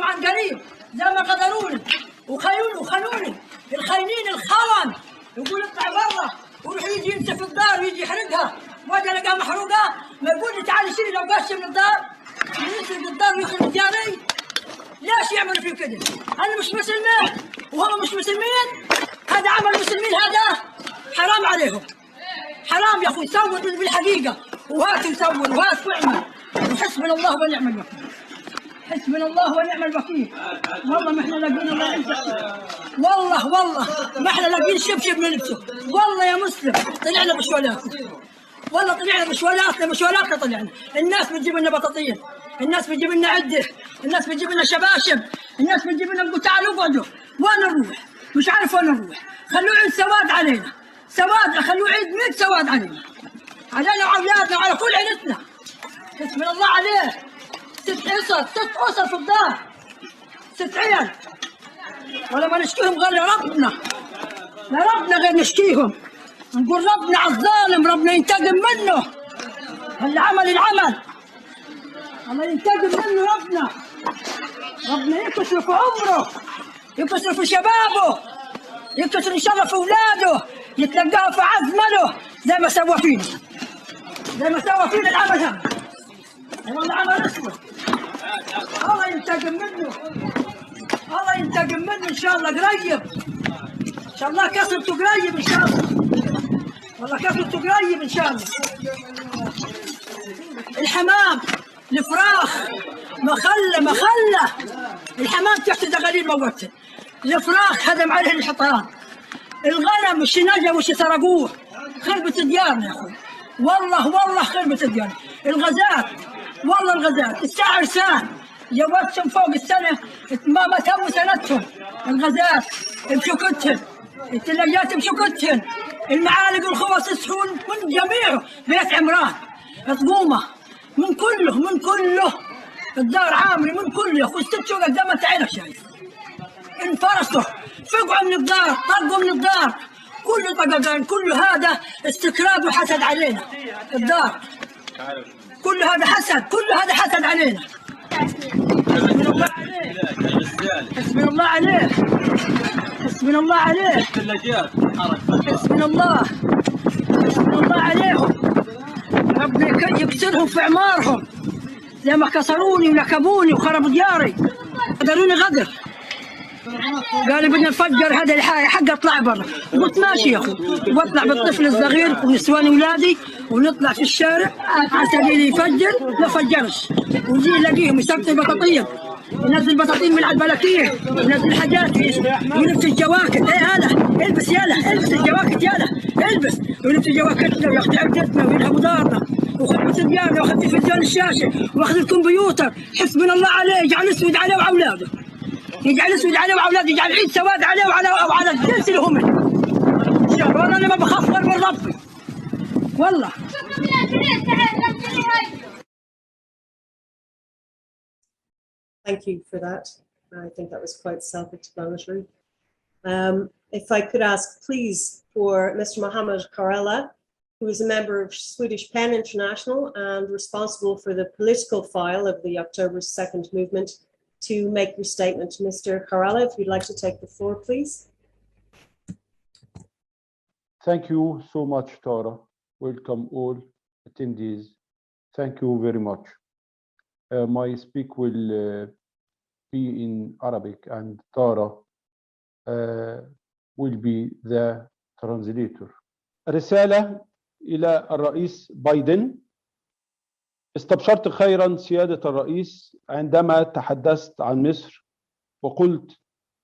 عن قريب زي ما غدروني وخانوني الخاينين الخون. يقول اطلع برا ويروح يجي يمسك في الدار ويجي يحرقها، واجي الاقيها محروقه، ما يقول لي تعالي شيلي لو قاش من الدار، يسرق الدار ويخرب دياري. ليش يعملوا في كده؟ انا مش مسلمين وهم مش مسلمين، هذا عمل المسلمين، هذا حرام عليهم، حرام يا اخوي. صور بالحقيقه وهات نصور وهات واعمل، وحسبنا الله ونعم الوكيل، حسبنا الله ونعم الوكيل. والله ما احنا لاقيين الله ينفع، والله ما احنا لاقيين شبشب نلبسه، والله يا مسلم طلعنا بشوالات، والله طلعنا بشوالاتنا طلعنا. الناس بتجيب لنا بطاطين، الناس بتجيب لنا عده، الناس بتجيب لنا شباشب، الناس بتجيب لنا نقول تعالوا اقعدوا، وين نروح؟ مش عارف وين نروح. خلوه عيد سواد علينا، سواد، خلوه عيد 100 سواد علينا وعلياتنا وعلى كل عيلتنا. بسم الله عليه. 6 أسر في الدار، 6 عيال ولا ما نشكيهم غير لربنا، لربنا غير نشكيهم. نقول ربنا على الظالم، ربنا ينتقم منه. العمل الله ينتقم منه ربنا. ربنا يكسر في عمره، يكسر في شبابه، يكسر ان شاء الله في اولاده، يتلقاه في عزمله زي ما سوى فينا، زي ما سوى فينا العمل هذا. والله عمل اسود. الله ينتقم منه، الله ينتقم منه ان شاء الله قريب. ان شاء الله كسرته قريب ان شاء الله، والله كسرته قريب ان شاء الله. الحمام، الفراخ، مخلة الحمام تحت دغالين موته، الفراخ هدم عليه الحيطان، الغنم وش نجا وش سرقوه، خربت ديارنا يا اخوي، والله خربت ديارنا. الغازات، والله الغازات الساعة عرسان جواتهم فوق السنة ما تم سنتهم. الغازات بشكتهن، الثلاجات بشكتهن، المعالق والخوص يصحون من جميعه، بيت عمران، طقومة، من كله الدار عامري، من كله يا اخوي. 6 شقق زي ما انت عينك شايف، انفرسوا، فقعوا من الدار، طقوا من الدار، كله طققان، كله هذا استكراد وحسد علينا. الدار كله هذا حسد علينا. حسبنا الله عليه، حسبنا الله عليه، حسبنا الله عليهم. ربنا يكسرهم في اعمارهم زي ما كسروني ونكبوني وخربوا دياري. قدروني غدر، قالوا بدنا نفجر هذا الحاجة حق اطلع برا. قلت ماشي يا اخو، واطلع بالطفل الصغير ونسوان اولادي ونطلع في الشارع على سبيل يفجر، ما فجرش. ونجي نلاقيهم يسقطوا البطاطين، ينزل بطاطين من على البلكيه، ينزل حاجات، ويلبس الجواكت. ايه هذا البس، يلا البس الجواكت، يلا البس، ويلبس جواكتنا وياخذ عبدتنا وينهبوا دارنا وخربوا ديارنا واخذ تلفزيون الشاشه واخذ الكمبيوتر. حسبنا الله عليه، يجعل اسود عليه وعولاده، يجعل اسود عليه وعولاده، يجعل عيد سواد عليه وعلى الجنس اللي هم. والله انا ما بخاف غير من ربي والله. Thank you for that. I think that was quite self-explanatory. If I could ask, please, for Mr. Mohammed Karela, who is a member of Swedish PEN International and responsible for the political file of the October 2nd movement, to make your statement. Mr. Karela, if you'd like to take the floor, please. Thank you so much, Tara. Welcome all attendees. Thank you very much. My speak will be in Arabic and Tara will be the translator. رسالة إلى الرئيس بايدن. استبشرت خيرا سيادة الرئيس عندما تحدثت عن مصر وقلت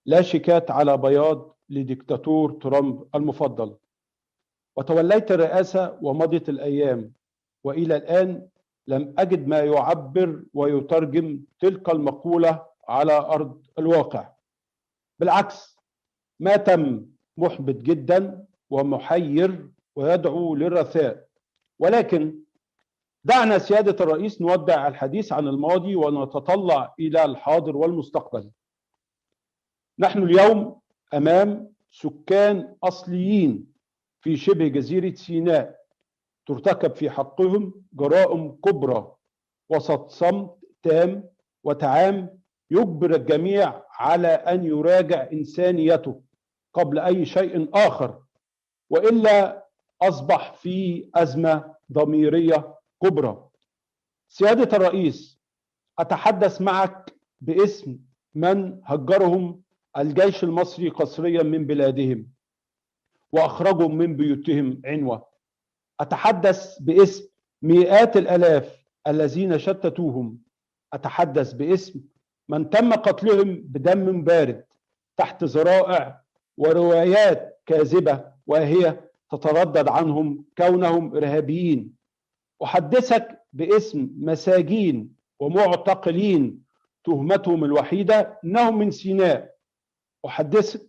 لا شكات على بياض لديكتاتور ترامب المفضل. وتوليت الرئاسة ومضت الأيام وإلى الآن لم أجد ما يعبر ويترجم تلك المقولة على أرض الواقع. بالعكس، ما تم محبط جدا ومحير ويدعو للرثاء. ولكن دعنا سيادة الرئيس نودع الحديث عن الماضي ونتطلع إلى الحاضر والمستقبل. نحن اليوم أمام سكان أصليين في شبه جزيرة سيناء ترتكب في حقهم جرائم كبرى وسط صمت تام وتعام يجبر الجميع على أن يراجع إنسانيته قبل أي شيء آخر، وإلا أصبح في أزمة ضميرية كبرى. سيادة الرئيس، أتحدث معك باسم من هجرهم الجيش المصري قسريا من بلادهم وأخرجهم من بيوتهم عنوة. أتحدث باسم مئات الآلاف الذين شتتوهم. أتحدث باسم من تم قتلهم بدم بارد تحت ذرائع وروايات كاذبة وهي تتردد عنهم كونهم إرهابيين. أحدثك باسم مساجين ومعتقلين تهمتهم الوحيدة أنهم من سيناء. أحدثك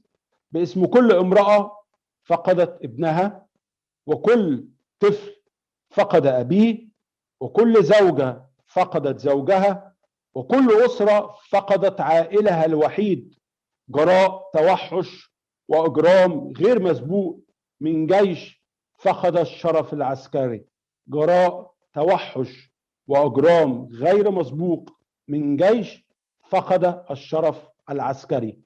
باسم كل امرأة فقدت ابنها، وكل طفل فقد أبيه، وكل زوجة فقدت زوجها، وكل أسرة فقدت عائلها الوحيد جراء توحش وإجرام غير مسبوق من جيش فقد الشرف العسكري، جراء توحش وإجرام غير مسبوق من جيش فقد الشرف العسكري.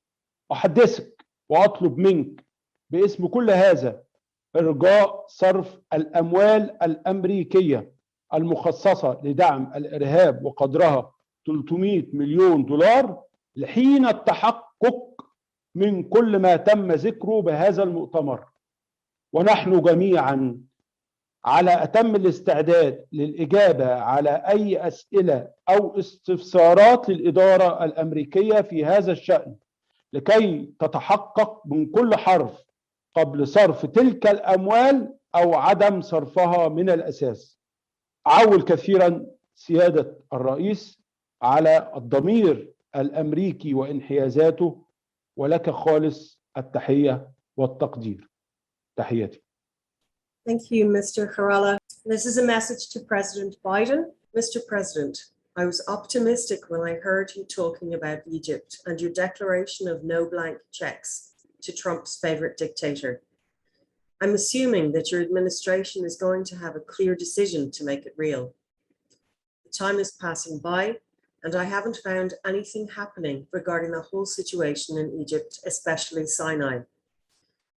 أحدثك وأطلب منك باسم كل هذا إرجاء صرف الأموال الأمريكية المخصصة لدعم الإرهاب وقدرها 300 مليون دولار لحين التحقق من كل ما تم ذكره بهذا المؤتمر. ونحن جميعا على أتم الاستعداد للإجابة على أي أسئلة أو استفسارات للإدارة الأمريكية في هذا الشأن لكي تتحقق من كل حرف قبل صرف تلك الأموال أو عدم صرفها من الأساس. أعول كثيرا سيادة الرئيس على الضمير الأمريكي وانحيازاته، ولك خالص التحية والتقدير. تحياتي. Thank you, Mr. Karala. This is a message to President Biden. Mr. President, I was optimistic when I heard you talking about Egypt and your declaration of no blank checks to Trump's favorite dictator. I'm assuming that your administration is going to have a clear decision to make it real. The time is passing by, and I haven't found anything happening regarding the whole situation in Egypt, especially Sinai.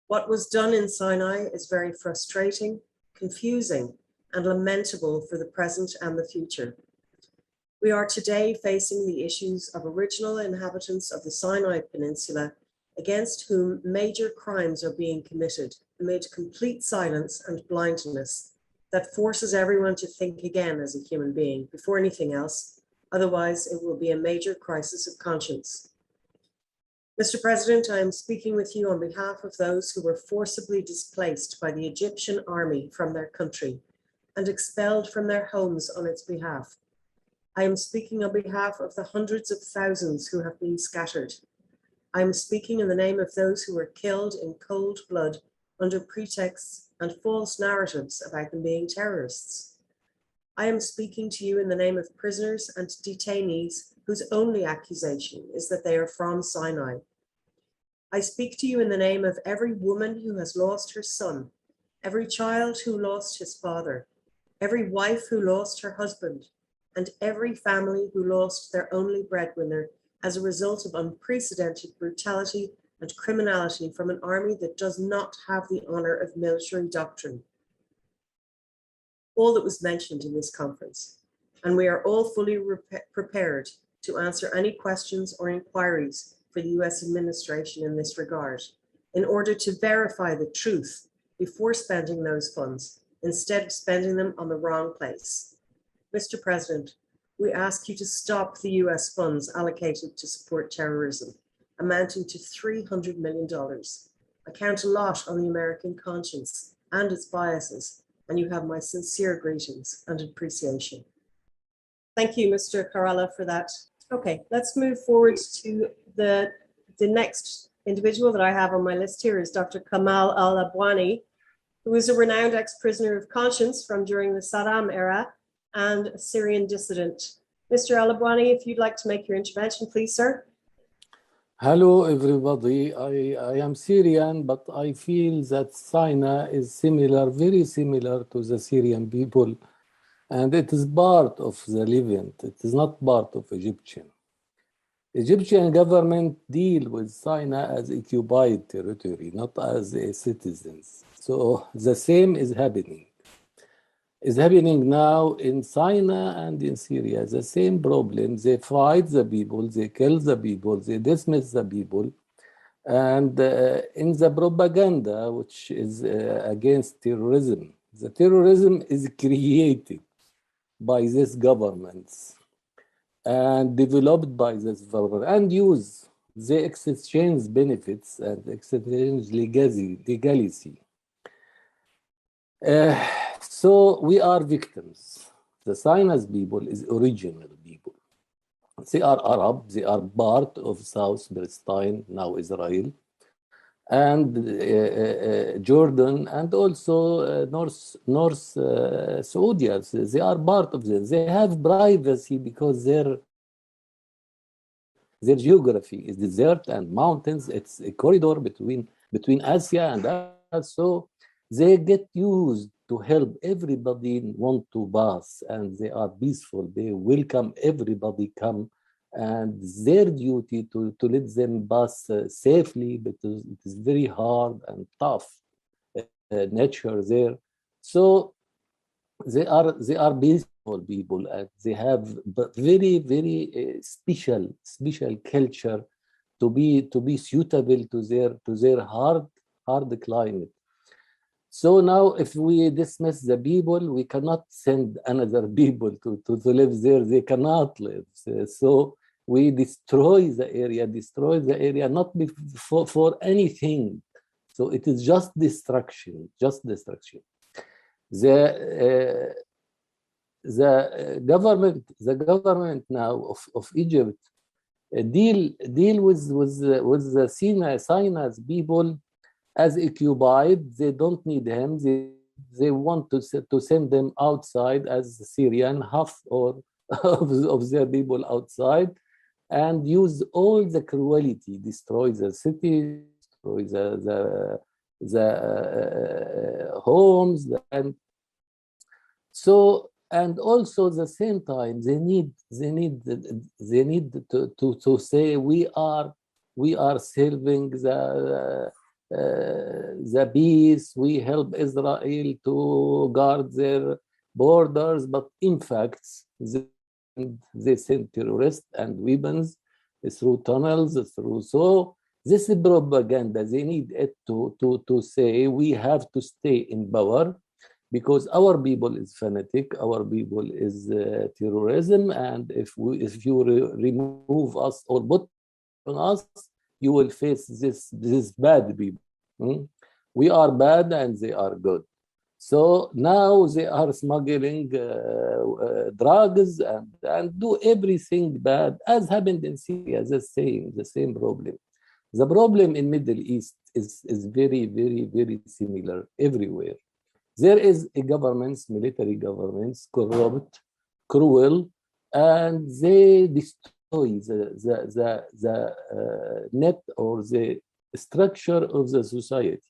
What was done in Sinai is very frustrating, confusing, and lamentable for the present and the future. We are today facing the issues of original inhabitants of the Sinai Peninsula against whom major crimes are being committed amid complete silence and blindness that forces everyone to think again as a human being before anything else. Otherwise, it will be a major crisis of conscience. Mr. President, I am speaking with you on behalf of those who were forcibly displaced by the Egyptian army from their country and expelled from their homes on its behalf. I am speaking on behalf of the hundreds of thousands who have been scattered. I am speaking in the name of those who were killed in cold blood under pretexts and false narratives about them being terrorists. I am speaking to you in the name of prisoners and detainees whose only accusation is that they are from Sinai. I speak to you in the name of every woman who has lost her son, every child who lost his father, every wife who lost her husband, and every family who lost their only breadwinner as a result of unprecedented brutality and criminality from an army that does not have the honor of military doctrine. All that was mentioned in this conference, and we are all fully prepared to answer any questions or inquiries for the US administration in this regard, in order to verify the truth before spending those funds, instead of spending them on the wrong place. Mr. President, we ask you to stop the US funds allocated to support terrorism, amounting to $300 million. I count a lot on the American conscience and its biases, and you have my sincere greetings and appreciation. Thank you, Mr. Karala, for that. Okay, let's move forward to the next individual that I have on my list here is Dr. Kamal Al-Abwani, who is a renowned ex-prisoner of conscience from during the Saddam era and a Syrian dissident. Mr. Al-Abwani, if you'd like to make your intervention, please, sir. Hello, everybody. I am Syrian, but I feel that Sinai is similar, very similar to the Syrian people, and it is part of the Levant. It is not part of Egyptian. Egyptian government deal with Sinai as occupied territory, not as a citizens. So the same is happening. Is happening now in Sinai and in Syria. The same problem. They fight the people, they kill the people, they dismiss the people. And in the propaganda, which is against terrorism, the terrorism is created by these governments and developed by this government and use. They exchange benefits and exchange legacy. So we are victims. The Sinai people is original people. They are Arab, they are part of South Palestine, now Israel, and Jordan, and also North Saudi. They are part of this. They have privacy because their Their geography is desert and mountains. It's a corridor between Asia and us. So they get used to help everybody want to pass, and they are peaceful. They welcome everybody come, and their duty to let them pass safely, because it is very hard and tough nature there. So they are peaceful people, and they have very, very special culture to be suitable to their hard climate. So now, if we dismiss the people, we cannot send another people to live there. They cannot live. So we destroy the area, not for anything. So it is just destruction. The government now of Egypt deal with the Sinai's people as occupied. They don't need him. They want to send them outside as Syrian, half or of their people outside, and use all the cruelty, destroy the city, destroy the homes, and so, and also at the same time they need to say we are serving the peace. We help Israel to guard their borders, but in fact they send terrorists and weapons through tunnels, so this is propaganda. They need it to say we have to stay in power because our people is fanatic, our people is terrorism, and if you remove us or put on us, you will face this bad people. We are bad and they are good. So now they are smuggling drugs and do everything bad, as happened in Syria. The same problem. The problem in Middle East is very, very, very similar everywhere. There is a military governments, corrupt, cruel, and they destroy the net or the structure of the society,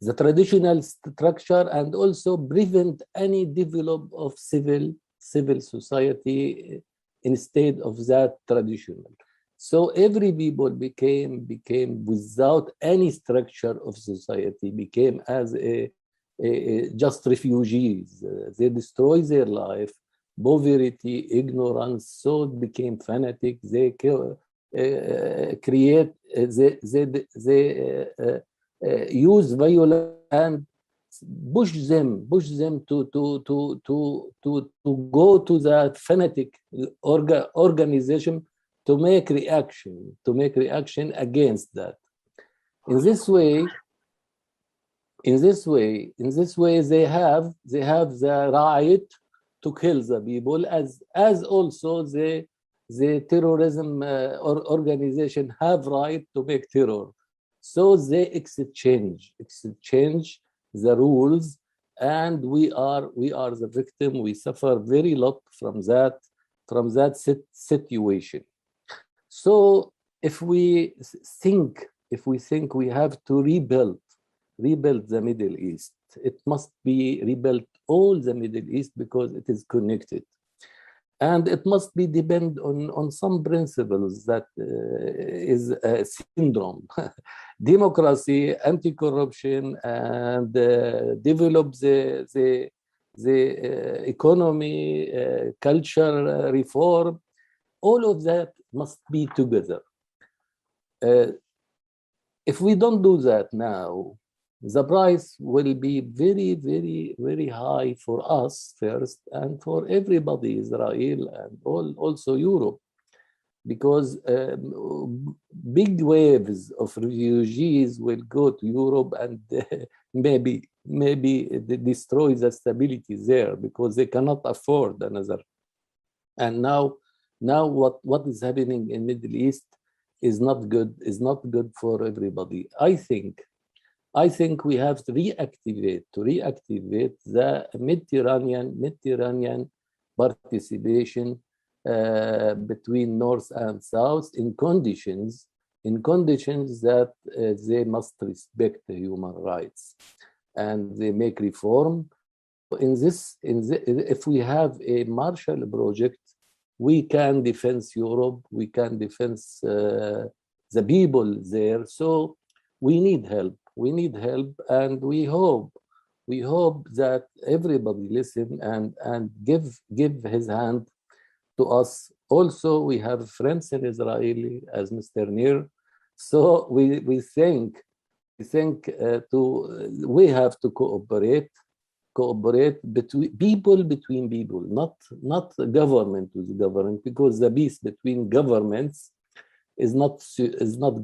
the traditional structure, and also prevent any development of civil society instead of that traditional. So every people became without any structure of society, became as a just refugees. They destroy their life, poverty, ignorance, so it became fanatic. They create, they use violence and push them to go to that fanatic organization to make reaction against that. In this way, they have the right to kill the people, as also the terrorism organization have right to make terror. So they exchange the rules, and we are the victim. We suffer very lot from that situation. So if we think we have to rebuild the Middle East, it must be rebuilt all the Middle East because it is connected, and it must be depend on some principles that is a syndrome, democracy, anti-corruption, and develop the economy, culture reform. All of that must be together. If we don't do that now, the price will be very, very, very high for us first, and for everybody, Israel and also Europe, because big waves of refugees will go to Europe, and maybe they destroy the stability there because they cannot afford another. And now what is happening in Middle East is not good for everybody. I think we have to reactivate the Mediterranean participation between North and South in conditions that they must respect the human rights and they make reform. If we have a Marshall Project, we can defend Europe, we can defend the people there. So we need help. We need help, and we hope that everybody listen and give his hand to us. Also, we have friends in Israel, as Mr. Nir. So we think we have to cooperate between people, not government with government, because the peace between governments is not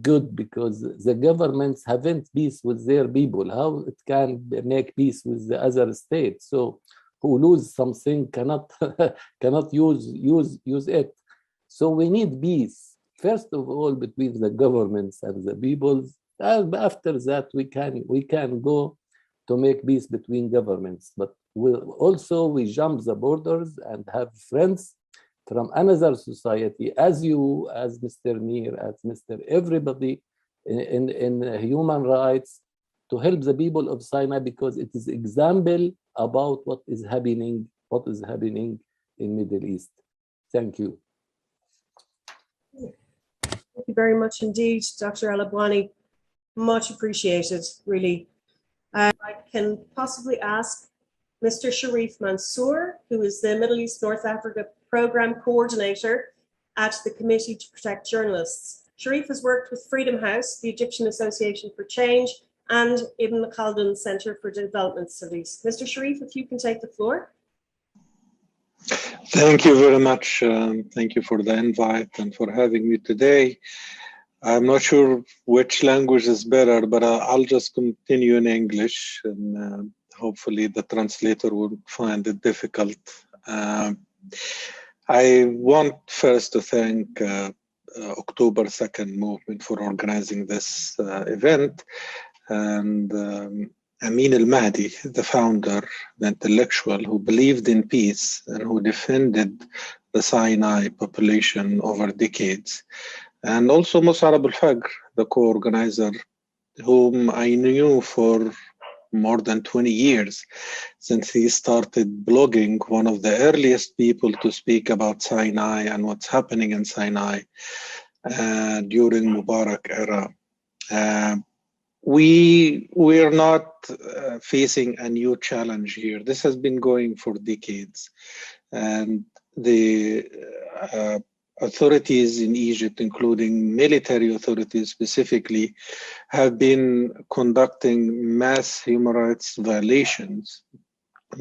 good, because the governments haven't peace with their people. How it can make peace with the other states? So who lose something cannot use it. So we need peace, first of all, between the governments and the peoples. And after that, we can go to make peace between governments. But we jump the borders and have friends from another society, as you, as Mr. Nir, as Mr. Everybody in human rights, to help the people of Sinai, because it is example about what is happening in Middle East. Thank you. Thank you very much indeed, Dr. Al-Abwani. Much appreciated, really. I can possibly ask Mr. Sharif Mansour, who is the Middle East North Africa Program Coordinator at the Committee to Protect Journalists. Sharif has worked with Freedom House, the Egyptian Association for Change, and Ibn Khaldun Center for Development Studies. Mr. Sharif, if you can take the floor. Thank you very much. Thank you for the invite and for having me today. I'm not sure which language is better, but I'll just continue in English, and hopefully the translator will find it difficult. I want first to thank October 2nd movement for organizing this event, and Amin al-Mahdi, the founder, the intellectual who believed in peace and who defended the Sinai population over decades. And also Mus'ab al-Faqr, the co-organizer, whom I knew for more than 20 years, since he started blogging, one of the earliest people to speak about Sinai and what's happening in Sinai during Mubarak era. We're not facing a new challenge here. This has been going for decades. And the authorities in Egypt, including military authorities specifically, have been conducting mass human rights violations,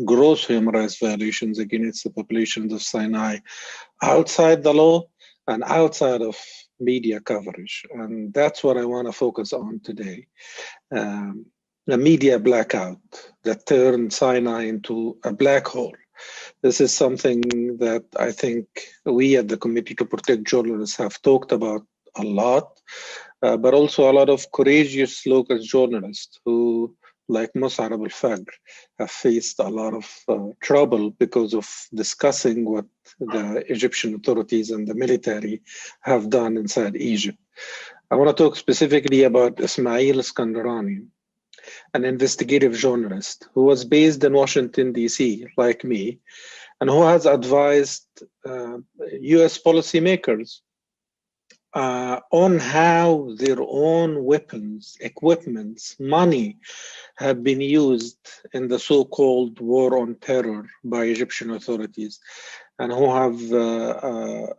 gross human rights violations against the populations of Sinai outside the law and outside of media coverage. And that's what I want to focus on today. The media blackout that turned Sinai into a black hole. This is something that I think we at the Committee to Protect Journalists have talked about a lot, but also a lot of courageous local journalists who, like Mus'ab al-Faqr, have faced a lot of trouble because of discussing what the Egyptian authorities and the military have done inside Egypt. I want to talk specifically about Ismail Iskandarani, an investigative journalist who was based in Washington, D.C., like me, and who has advised U.S. policymakers on how their own weapons, equipments, money have been used in the so-called war on terror by Egyptian authorities, and who have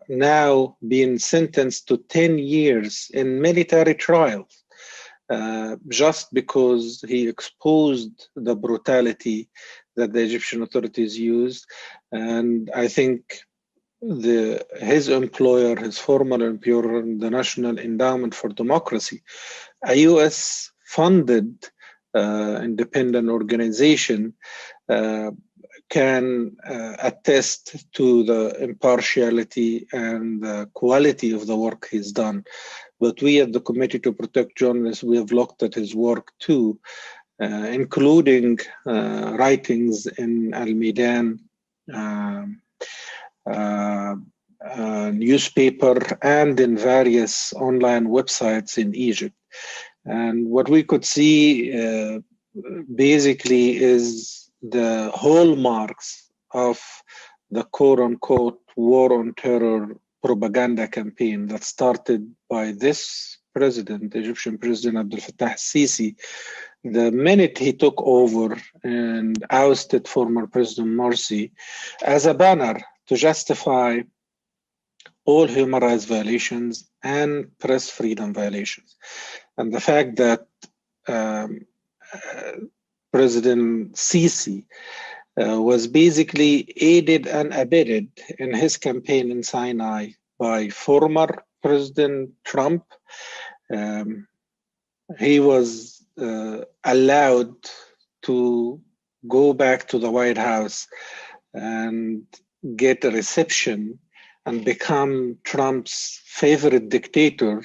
now been sentenced to 10 years in military trials just because he exposed the brutality that the Egyptian authorities used. And I think his employer, his former employer, the National Endowment for Democracy, a US funded independent organization, can attest to the impartiality and the quality of the work he's done. But we at the Committee to Protect Journalists, we have looked at his work too, including writings in Al-Midan, newspaper and in various online websites in Egypt. And what we could see basically is the hallmarks of the quote-unquote war on terror propaganda campaign that started by this president, the Egyptian president Abdel Fattah al-Sisi, the minute he took over and ousted former President Morsi, as a banner to justify all human rights violations and press freedom violations. And the fact that President Sisi was basically aided and abetted in his campaign in Sinai by former President Trump. He was allowed to go back to the White House and get a reception and become Trump's favorite dictator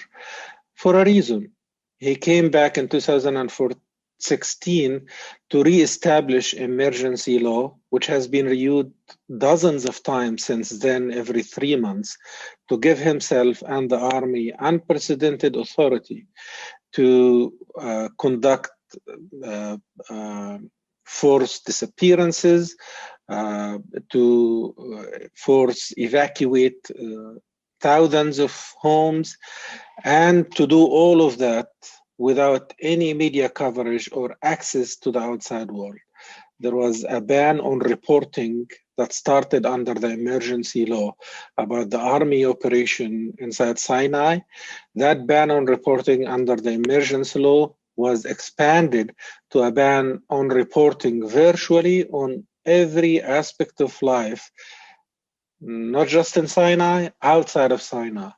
for a reason. He came back in 2016 to reestablish emergency law, which has been reviewed dozens of times since then, every 3 months, to give himself and the army unprecedented authority to conduct forced disappearances, to force evacuate thousands of homes, and to do all of that without any media coverage or access to the outside world. There was a ban on reporting that started under the emergency law about the army operation inside Sinai. That ban on reporting under the emergency law was expanded to a ban on reporting virtually on every aspect of life, not just in Sinai, outside of Sinai.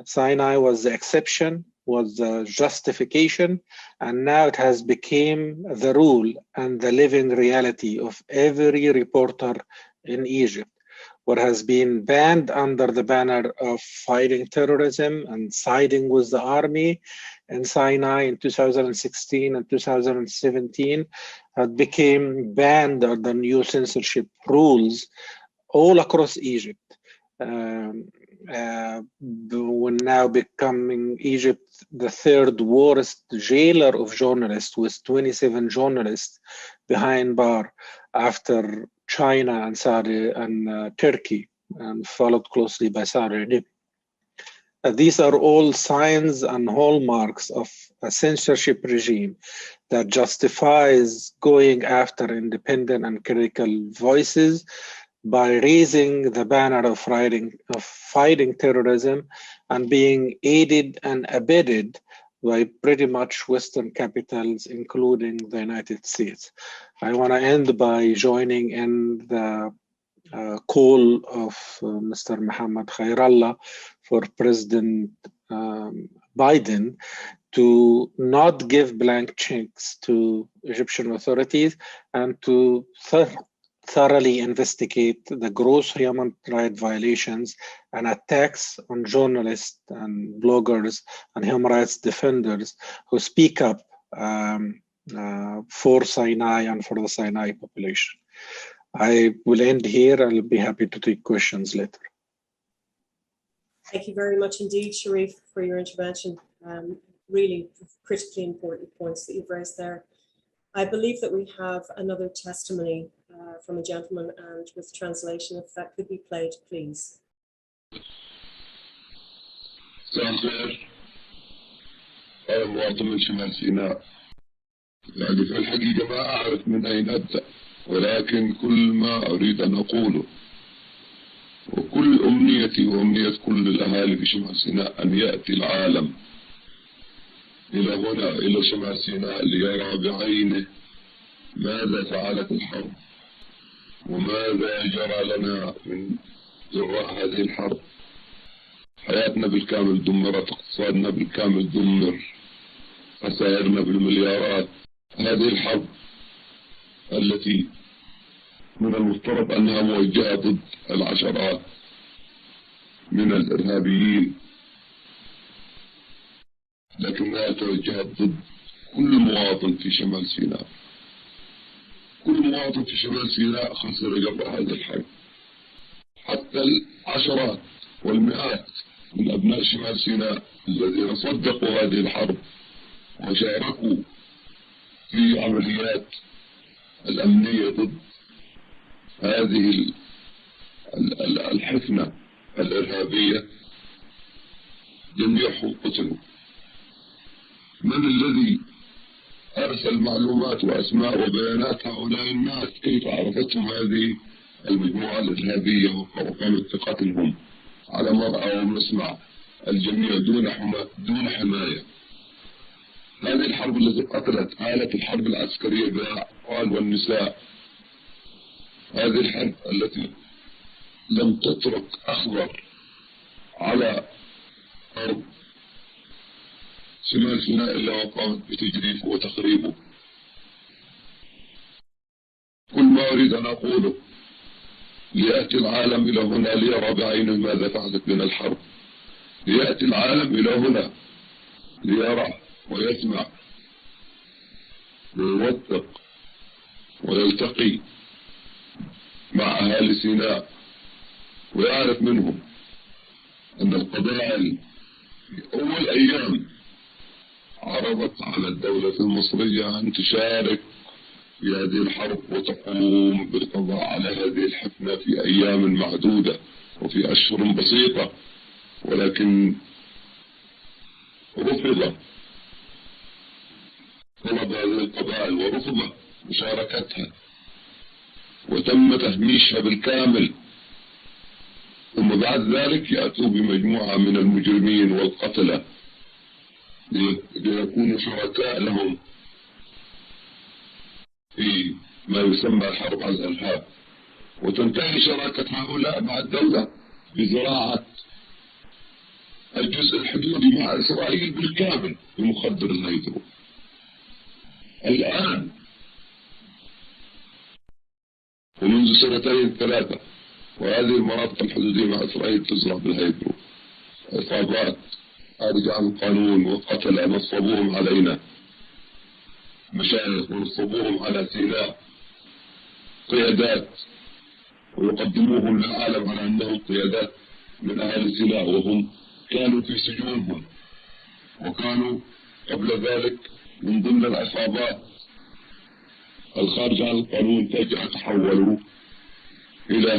Sinai was the exception, was the justification, and now it has become the rule and the living reality of every reporter in Egypt. What has been banned under the banner of fighting terrorism and siding with the army in Sinai in 2016 and 2017 had become banned under new censorship rules all across Egypt. We're now becoming Egypt the third worst jailer of journalists, with 27 journalists behind bar after China and Saudi and Turkey, and followed closely by Saudi Arabia. These are all signs and hallmarks of a censorship regime that justifies going after independent and critical voices by raising the banner of fighting terrorism and being aided and abetted by pretty much Western capitals, including the United States. I want to end by joining in the call of Mr. Mohammed Khairallah for President Biden to not give blank checks to Egyptian authorities and to thoroughly investigate the gross human rights violations and attacks on journalists and bloggers and human rights defenders who speak up for Sinai and for the Sinai population. I will end here. I'll be happy to take questions later. Thank you very much indeed, Sharif, for your intervention. Really critically important points that you've raised there. I believe that we have another testimony from a gentleman, and with translation, if that could be played, please. مساء الخير. أنا مواطن من شمال سيناء. يعني في الحقيقة ما أعرف من أين أبدأ، ولكن كل ما أريد أن أقوله وكل أمنيتي وأمنية كل الأهالي في شمال سيناء أن يأتي العالم إلى هنا، إلى شمال سيناء، ليرى بعينه ماذا فعلت الحرب وماذا جرى لنا من جراء هذه الحرب. حياتنا بالكامل دمرت، اقتصادنا بالكامل دمر، خسائرنا بالمليارات. هذه الحرب التي من المفترض أنها موجهة ضد العشرات من الإرهابيين، لكنها توجهت ضد كل مواطن في شمال سيناء. كل مواطن في شمال سيناء خسر قبل هذه الحرب. حتى العشرات والمئات من أبناء شمال سيناء الذين صدقوا هذه الحرب وشاركوا في عمليات الأمنية ضد هذه الحفنة الإرهابية جميعهم قتلوا. من الذي أرسل معلومات وأسماء وبيانات هؤلاء الناس؟ كيف عرفتهم هذه المجموعة الإرهابية وقامت بقتلهم على مرأى ومسمع الجميع دون حماية؟ هذه الحرب التي قتلت آلة الحرب العسكرية بالأطفال والنساء، هذه الحرب التي لم تترك أخضر على أرض شمال سيناء إلا وقامت بتجريفه وتخريبه. كل ما أريد أن أقوله ليأتي العالم إلى هنا ليرى بعينه ماذا فعلت بنا الحرب، ليأتي العالم إلى هنا ليرى ويسمع ويوثق ويلتقي مع أهالي سيناء ويعرف منهم أن القبائل في أول أيام عرضت على الدولة المصرية أن تشارك في هذه الحرب وتقوم بالقضاء على هذه الحفنة في أيام معدودة وفي أشهر بسيطة، ولكن رفض طلب هذه القبائل ورفض مشاركتها وتم تهميشها بالكامل، ثم بعد ذلك يأتوا بمجموعة من المجرمين والقتلة ليكونوا شركاء لهم في ما يسمى الحرب على الإرهاب، وتنتهي شراكة هؤلاء مع الدولة بزراعة الجزء الحدودي مع إسرائيل بالكامل بمخدر الهيدرو. الآن ومنذ سنتين ثلاثة وهذه المناطق الحدودية مع إسرائيل تزرع بالهيدرو. عصابات خارج عن القانون وقتلة نصبوهم علينا، مشايخ ونصبوهم على سيناء قيادات ويقدموهم للعالم على أنهم قيادات من أهل سيناء، وهم كانوا في سجونهم وكانوا قبل ذلك من ضمن العصابات الخارج عن القانون. فجأة تحولوا إلى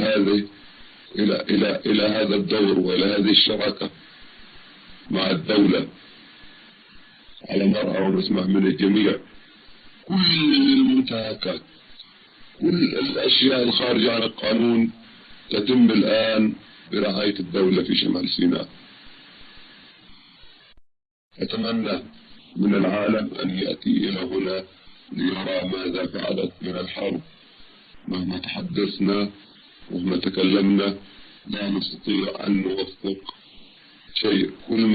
هذا الدور وإلى هذه الشراكة مع الدولة على مرأى ونسمع من الجميع. كل المنتهكات، كل الأشياء الخارجة عن القانون تتم الآن برعاية الدولة في شمال سيناء. أتمنى من العالم أن يأتي إلى هنا ليرى ماذا فعلت من الحرب. مهما تحدثنا ومهما تكلمنا لا نستطيع أن نوثق شيء. كل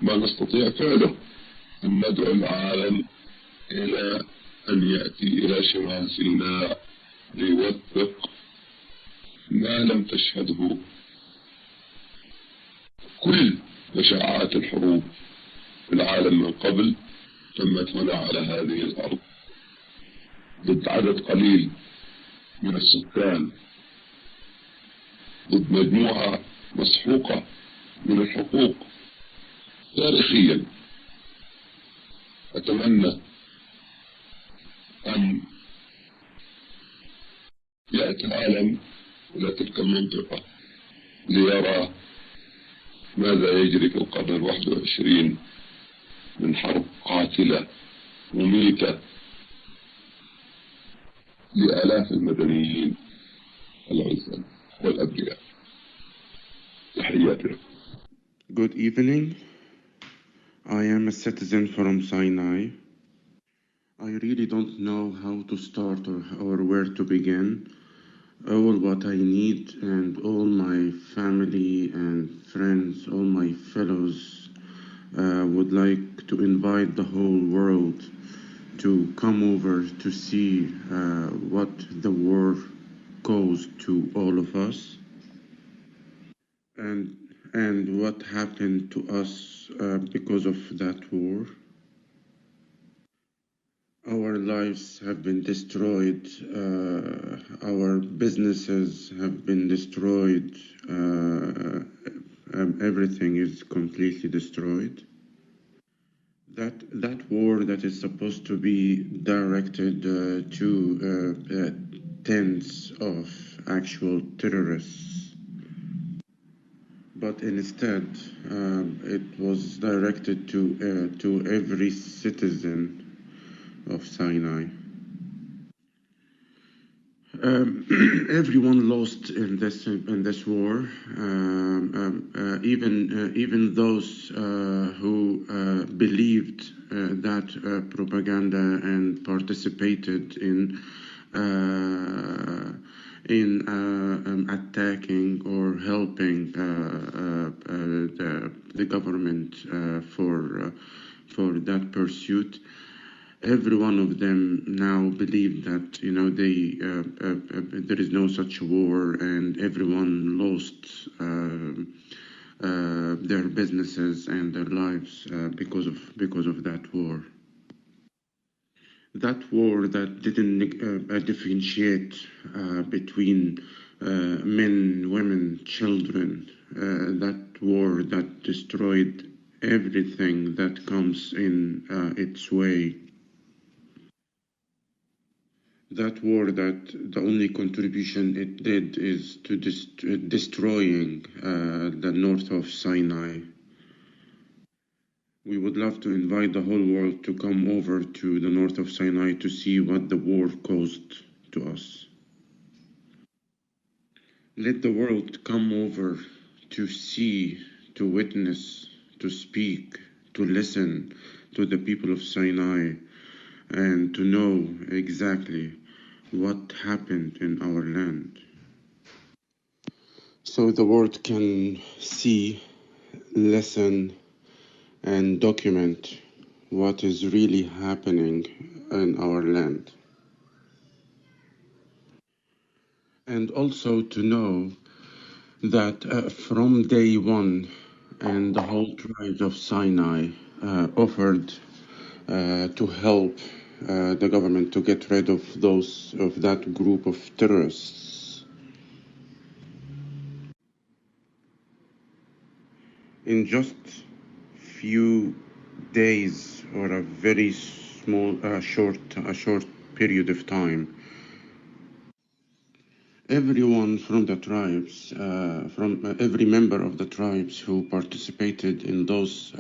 ما نستطيع فعله أن ندعو العالم إلى أن يأتي إلى شمال سيناء ليوثق ما لم تشهده كل مشاعات الحروب في العالم من قبل. تمت هنا على هذه الأرض ضد عدد قليل من السكان، ضد مجموعة مسحوقة من الحقوق تاريخيا. أتمنى أن يأتي العالم إلى تلك المنطقة ليرى ماذا يجري في القرن 21 من حرب قاتلة مميتة لآلاف المدنيين العزل والأبرياء. تحياتي. Good evening. I am a citizen from Sinai. I really don't know how to start or where to begin. All what I need and all my family and friends, all my fellows would like to invite the whole world to come over to see what the war caused to all of us and what happened to us because of that war. Our lives have been destroyed. Our businesses have been destroyed. Everything is completely destroyed. That war that is supposed to be directed to tens of actual terrorists, but instead it was directed to every citizen of Sinai. Everyone lost in this war, even those who believed that propaganda and participated in attacking or helping the government for that pursuit. Every one of them now believe that there is no such war, and everyone lost their businesses and their lives because of that war. That war that didn't differentiate between men, women, children. That war that destroyed everything that comes in its way. That war that the only contribution it did is to destroying the north of Sinai. We would love to invite the whole world to come over to the north of Sinai to see what the war caused to us. Let the world come over to see, to witness, to speak, to listen to the people of Sinai, and to know exactly what happened in our land. So the world can see, listen, and document what is really happening in our land. And also to know that from day one, and the whole tribe of Sinai offered to help the government to get rid of that group of terrorists. In just few days or a very short period of time, everyone from the tribes, from every member of the tribes who participated in those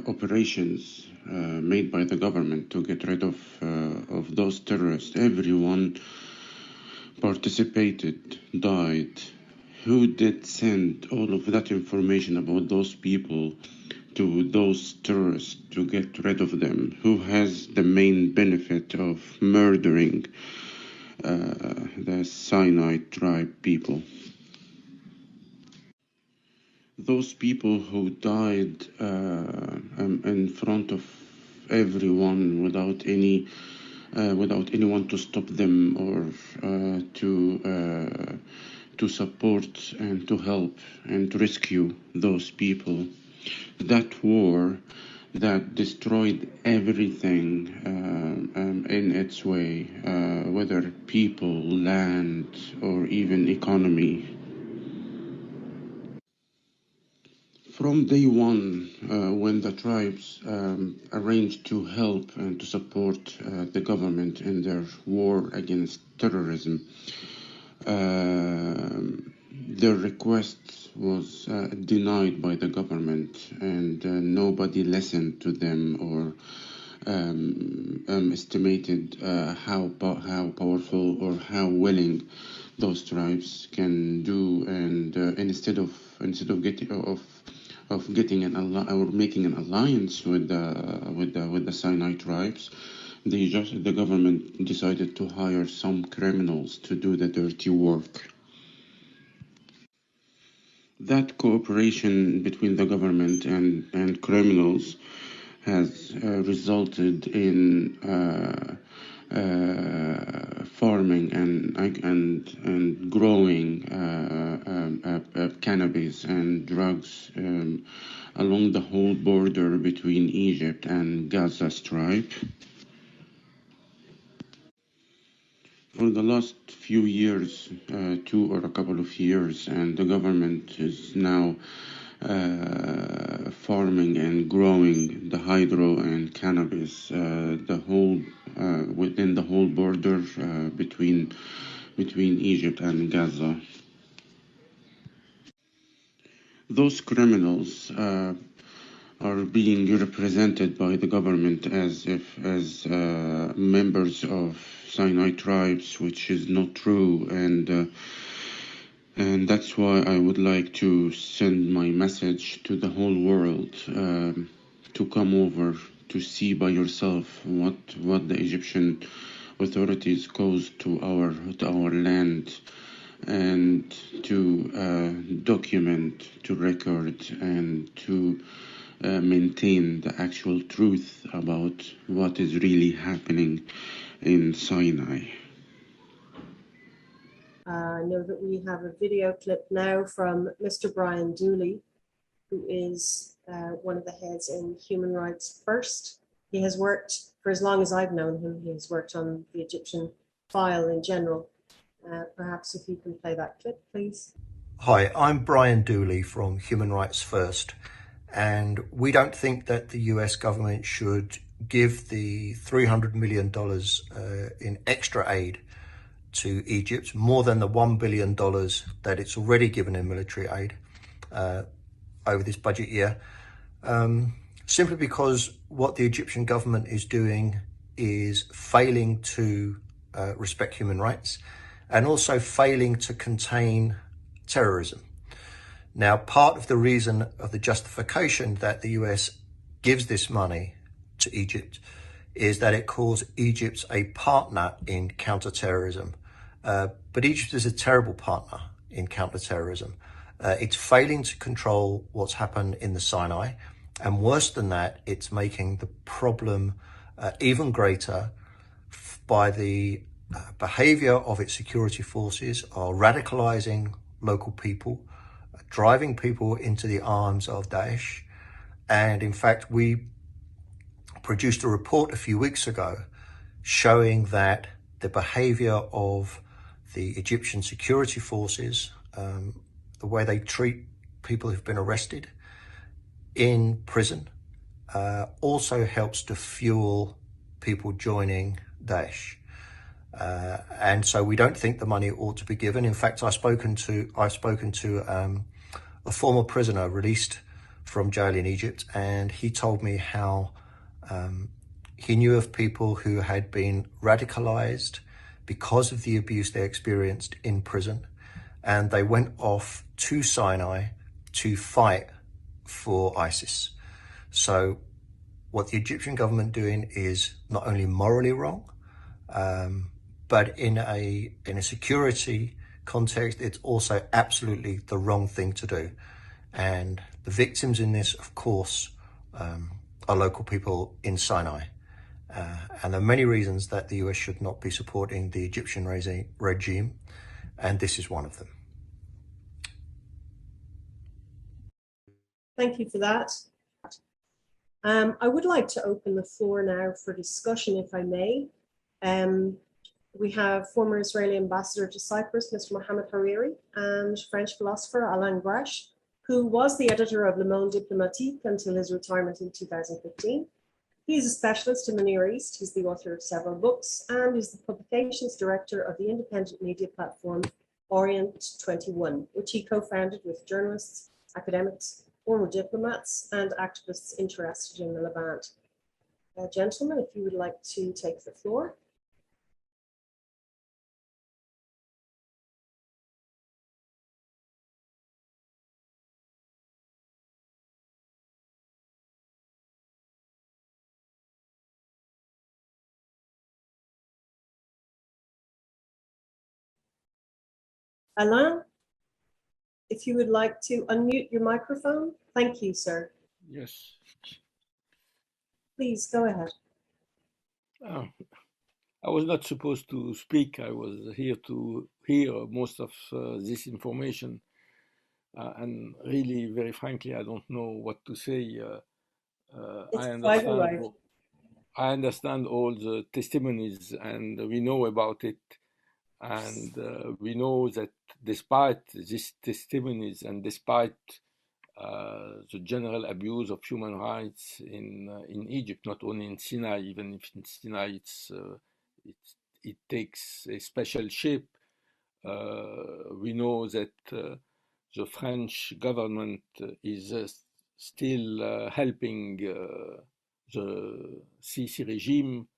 operations made by the government to get rid of those terrorists, everyone participated, died. Who did send all of that information about those people to those terrorists to get rid of them? Who has the main benefit of murdering the Sinai tribe people? Those people who died in front of everyone without anyone to stop them or to support and to help and to rescue those people. That war that destroyed everything in its way, whether people, land, or even economy. From day one, when the tribes arranged to help and to support the government in their war against terrorism, their request was denied by the government, and nobody listened to them or estimated how powerful or how willing those tribes can do. And instead of getting or making an alliance with the Sinai tribes, the government decided to hire some criminals to do the dirty work. That cooperation between the government and criminals has resulted in farming and growing cannabis and drugs along the whole border between Egypt and Gaza Strip. For the last few years, 2 or a couple of years, and the government is now farming and growing the hydro and cannabis within the whole border between Egypt and Gaza. Those criminals are being represented by the government as members of Sinai tribes, which is not true, and that's why I would like to send my message to the whole world to come over to see by yourself what the Egyptian authorities caused to our land, and to document, to record, and to maintain the actual truth about what is really happening in Sinai. I know that we have a video clip now from Mr. Brian Dooley, who is one of the heads in Human Rights First. He has worked, for as long as I've known him, he has worked on the Egyptian file in general. Perhaps if you can play that clip, please. Hi, I'm Brian Dooley from Human Rights First, and we don't think that the US government should give the $300 million in extra aid to Egypt, more than the $1 billion that it's already given in military aid over this budget year, simply because what the Egyptian government is doing is failing to respect human rights and also failing to contain terrorism. Now, part of the reason of the justification that the US gives this money to Egypt is that it calls Egypt a partner in counterterrorism. But Egypt is a terrible partner in counterterrorism. It's failing to control what's happened in the Sinai. And worse than that, it's making the problem even greater by the behavior of its security forces, are radicalizing local people, driving people into the arms of Daesh. And in fact, we produced a report a few weeks ago showing that the behavior of the Egyptian security forces, the way they treat people who've been arrested in prison, also helps to fuel people joining Daesh. And so we don't think the money ought to be given. In fact, I've spoken to a former prisoner released from jail in Egypt, and he told me how he knew of people who had been radicalized because of the abuse they experienced in prison, and they went off to Sinai to fight for ISIS. So what the Egyptian government doing is not only morally wrong, but in a security context, it's also absolutely the wrong thing to do. And the victims in this, of course, are local people in Sinai. And there are many reasons that the US should not be supporting the Egyptian regime, and this is one of them. Thank you for that. I would like to open the floor now for discussion, if I may. We have former Israeli ambassador to Cyprus, Mr. Mohammed Hariri, and French philosopher Alain Grache, who was the editor of Le Monde Diplomatique until his retirement in 2015. He is a specialist in the Near East. He's the author of several books and is the publications director of the independent media platform Orient 21, which he co-founded with journalists, academics, former diplomats, and activists interested in the Levant. Gentlemen, if you would like to take the floor. Alain, if you would like to unmute your microphone. Thank you, sir. Yes. Please go ahead. I was not supposed to speak. I was here to hear most of this information. and really, very frankly, I don't know what to say. I understand all the testimonies, and we know about it. And we know that despite these testimonies and despite the general abuse of human rights in Egypt, not only in Sinai, even if in Sinai it takes a special shape, we know that the French government is still helping the Sisi regime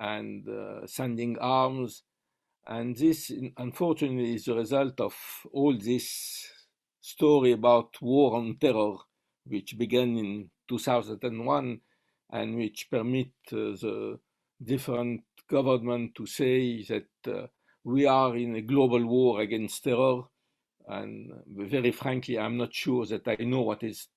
and sending arms. And this, unfortunately, is the result of all this story about war on terror, which began in 2001 and which permit the different government to say that we are in a global war against terror. And very frankly, I'm not sure that I know what is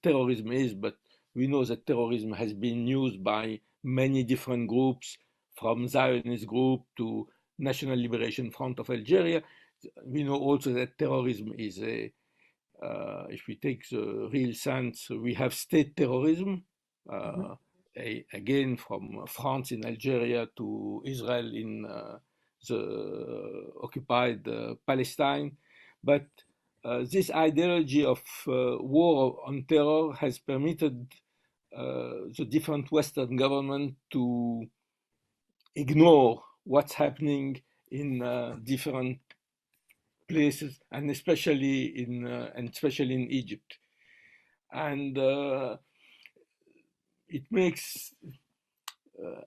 terrorism is, but we know that terrorism has been used by many different groups, from Zionist group to National Liberation Front of Algeria. We know also that terrorism is if we take the real sense, we have state terrorism, again from France in Algeria to Israel in the occupied Palestine. But this ideology of war on terror has permitted the different Western governments to ignore what's happening in different places, and especially in Egypt. And it makes,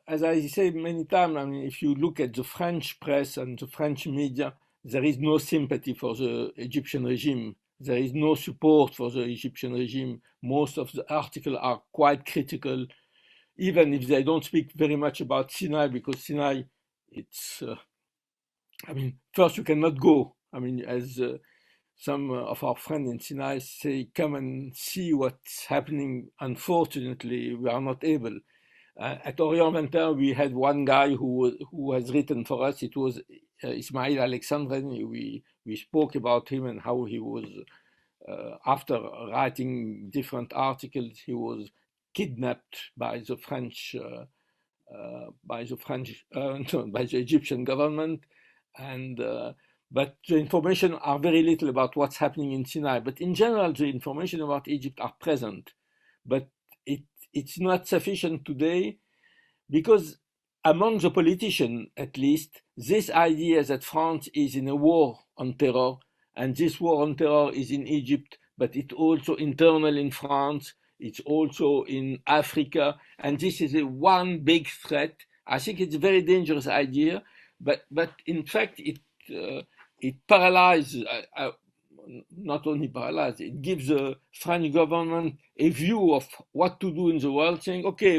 as I say many times, I mean, if you look at the French press and the French media, there is no sympathy for the Egyptian regime. There is no support for the Egyptian regime. Most of the articles are quite critical, even if they don't speak very much about Sinai, because Sinai, it's, I mean, first you cannot go. I mean, as some of our friends in Sinai say, come and see what's happening. Unfortunately, we are not able. At Orient 21, we had one guy who has written for us. It was Ismail Alexandrani. We spoke about him and how he was, after writing different articles, he was kidnapped by the by the Egyptian government, and but the information are very little about what's happening in Sinai. But in general, the information about Egypt are present, but it's not sufficient today, because among the politicians, at least, this idea that France is in a war on terror, and this war on terror is in Egypt, but it's also internal in France, it's also in Africa, and this is a one big threat. I think it's a very dangerous idea, but in fact it paralyzes, not only paralyzes, it gives the French government a view of what to do in the world, saying, okay,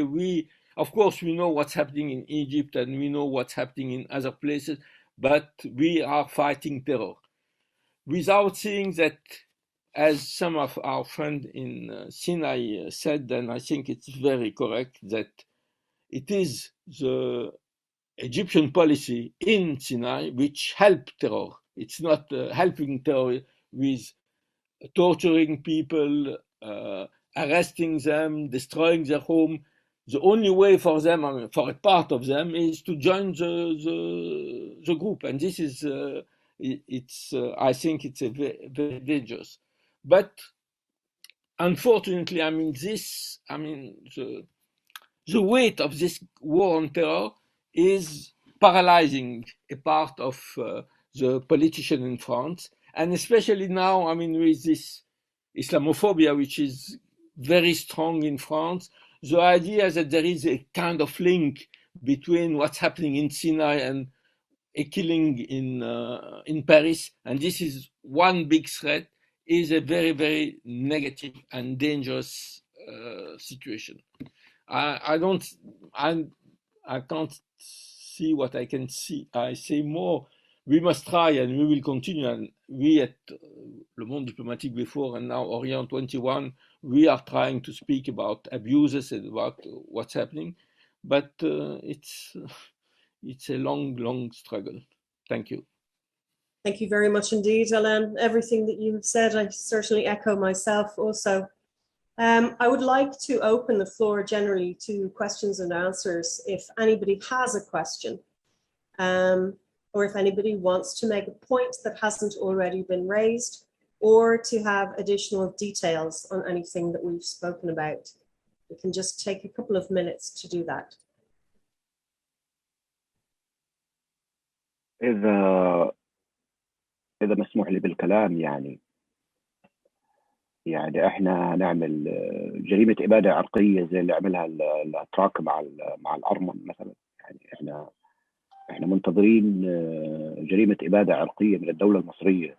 of course we know what's happening in Egypt and we know what's happening in other places, but we are fighting terror. Without seeing that, as some of our friends in Sinai said, and I think it's very correct, that it is the Egyptian policy in Sinai which helped terror. It's not helping terror with torturing people, arresting them, destroying their home. The only way for them, I mean, for a part of them, is to join the group, and this is I think it's a very, very dangerous. But unfortunately, I mean, the weight of this war on terror is paralyzing a part of the politicians in France, and especially now, I mean, with this Islamophobia, which is very strong in France, the idea that there is a kind of link between what's happening in Sinai and a killing in Paris, and this is one big threat, is a very, very negative and dangerous situation. I can't see what I can see. I say more. We must try, and we will continue. And we at Le Monde Diplomatique before, and now Orient 21, we are trying to speak about abuses and about what's happening. But it's a long, long struggle. Thank you. Thank you very much indeed, Alain. Everything that you have said, I certainly echo myself also. I would like to open the floor generally to questions and answers if anybody has a question, or if anybody wants to make a point that hasn't already been raised, or to have additional details on anything that we've spoken about. We can just take a couple of minutes to do that. إذا مسموح لي بالكلام، يعني احنا نعمل جريمة إبادة عرقية زي اللي عملها الأتراك مع الأرمن مثلا. يعني احنا منتظرين جريمة إبادة عرقية من الدولة المصرية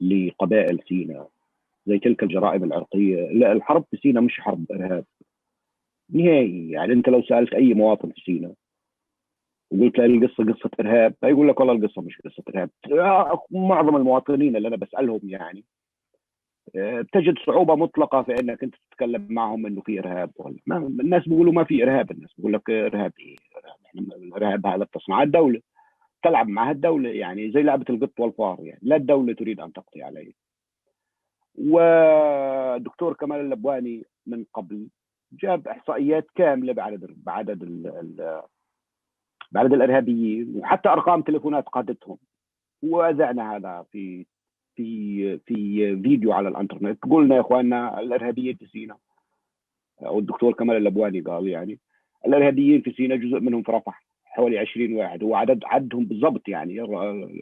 لقبائل سيناء زي تلك الجرائم العرقية. لا، الحرب في سيناء مش حرب إرهاب نهائي. يعني أنت لو سألت أي مواطن في سيناء وقلت له القصة قصة إرهاب، هيقول لك والله القصة مش قصة إرهاب. معظم المواطنين اللي أنا بسألهم يعني بتجد صعوبة مطلقة في انك انت تتكلم معهم انه في ارهاب. ولا الناس بيقولوا ما في ارهاب، الناس بيقول لك ارهاب ايه؟ الارهاب هذا بتصنعه الدولة، تلعب معها الدولة، يعني زي لعبة القط والفار. يعني لا الدولة تريد ان تقضي عليه. والدكتور كمال الأبواني من قبل جاب احصائيات كاملة بعدد الارهابيين وحتى ارقام تليفونات قادتهم، واذعنا هذا في فيديو على الانترنت. قلنا يا اخواننا الارهابيين في سيناء، او الدكتور كمال الأبواني قال يعني الارهابيين في سيناء جزء منهم في رفح حوالي 20 واحد. هو عددهم بالضبط، يعني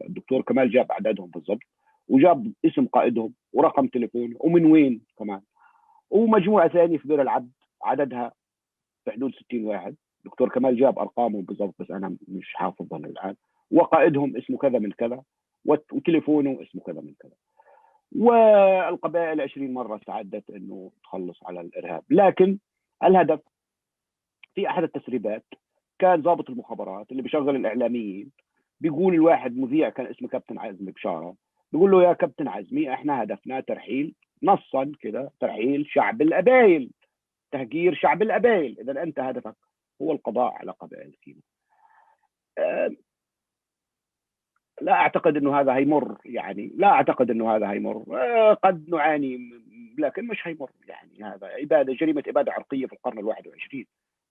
الدكتور كمال جاب عددهم بالضبط وجاب اسم قائدهم ورقم تليفونه ومن وين كمان. ومجموعه ثانيه في بير العبد عددها في حدود 60 واحد. دكتور كمال جاب ارقامهم بالضبط بس انا مش حافظهم الان. وقائدهم اسمه كذا من كذا وتليفونه اسمه كذا من كذا. والقبائل 20 مرة استعدت انه تخلص على الارهاب. لكن الهدف في احد التسريبات كان ضابط المخابرات اللي بيشغل الاعلاميين بيقول الواحد مذيع كان اسمه كابتن عزمي بشارة، بيقول له يا كابتن عزمي احنا هدفنا ترحيل، نصا كده، ترحيل شعب القبائل، تهجير شعب القبائل. اذا انت هدفك هو القضاء على قبائل سيناء. لا اعتقد انه هذا هيمر، يعني لا اعتقد انه هذا هيمر. قد نعاني لكن مش هيمر. يعني هذا جريمة ابادة عرقية في القرن ال21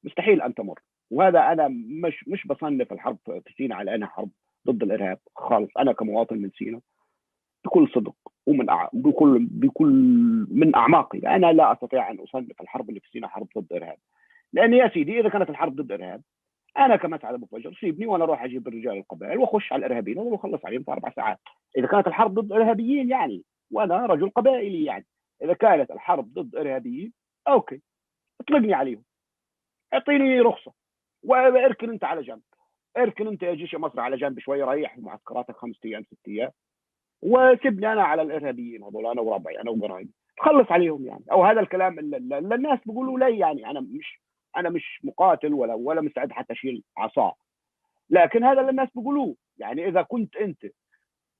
مستحيل ان تمر. وهذا انا مش بصنف الحرب في سيناء على انها حرب ضد الارهاب خالص. انا كمواطن من سيناء بكل صدق بكل من اعماقي انا لا استطيع ان اصنف الحرب اللي في سيناء حرب ضد ارهاب. لان يا سيدي اذا كانت الحرب ضد ارهاب، انا كمسعد ابو فجر سيبني وانا اروح اجيب الرجال القبائل واخش على الارهابيين واخلص عليهم في 4 ساعات. اذا كانت الحرب ضد ارهابيين يعني وانا رجل قبائلي، يعني اذا كانت الحرب ضد ارهابيين اوكي اطلقني عليهم، اعطيني رخصه واركن انت على جنب، اركن انت يا جيش مصر على جنب شويه، ريح معسكراتك 5 ايام 6 ايام وسيبني انا على الارهابيين هذول، انا وربعي انا وقرايبي خلص عليهم. يعني او هذا الكلام اللي الناس بيقولوا لي، يعني انا مش مقاتل ولا مستعد حتى اشيل عصا، لكن هذا اللي الناس بيقولوه. يعني اذا كنت انت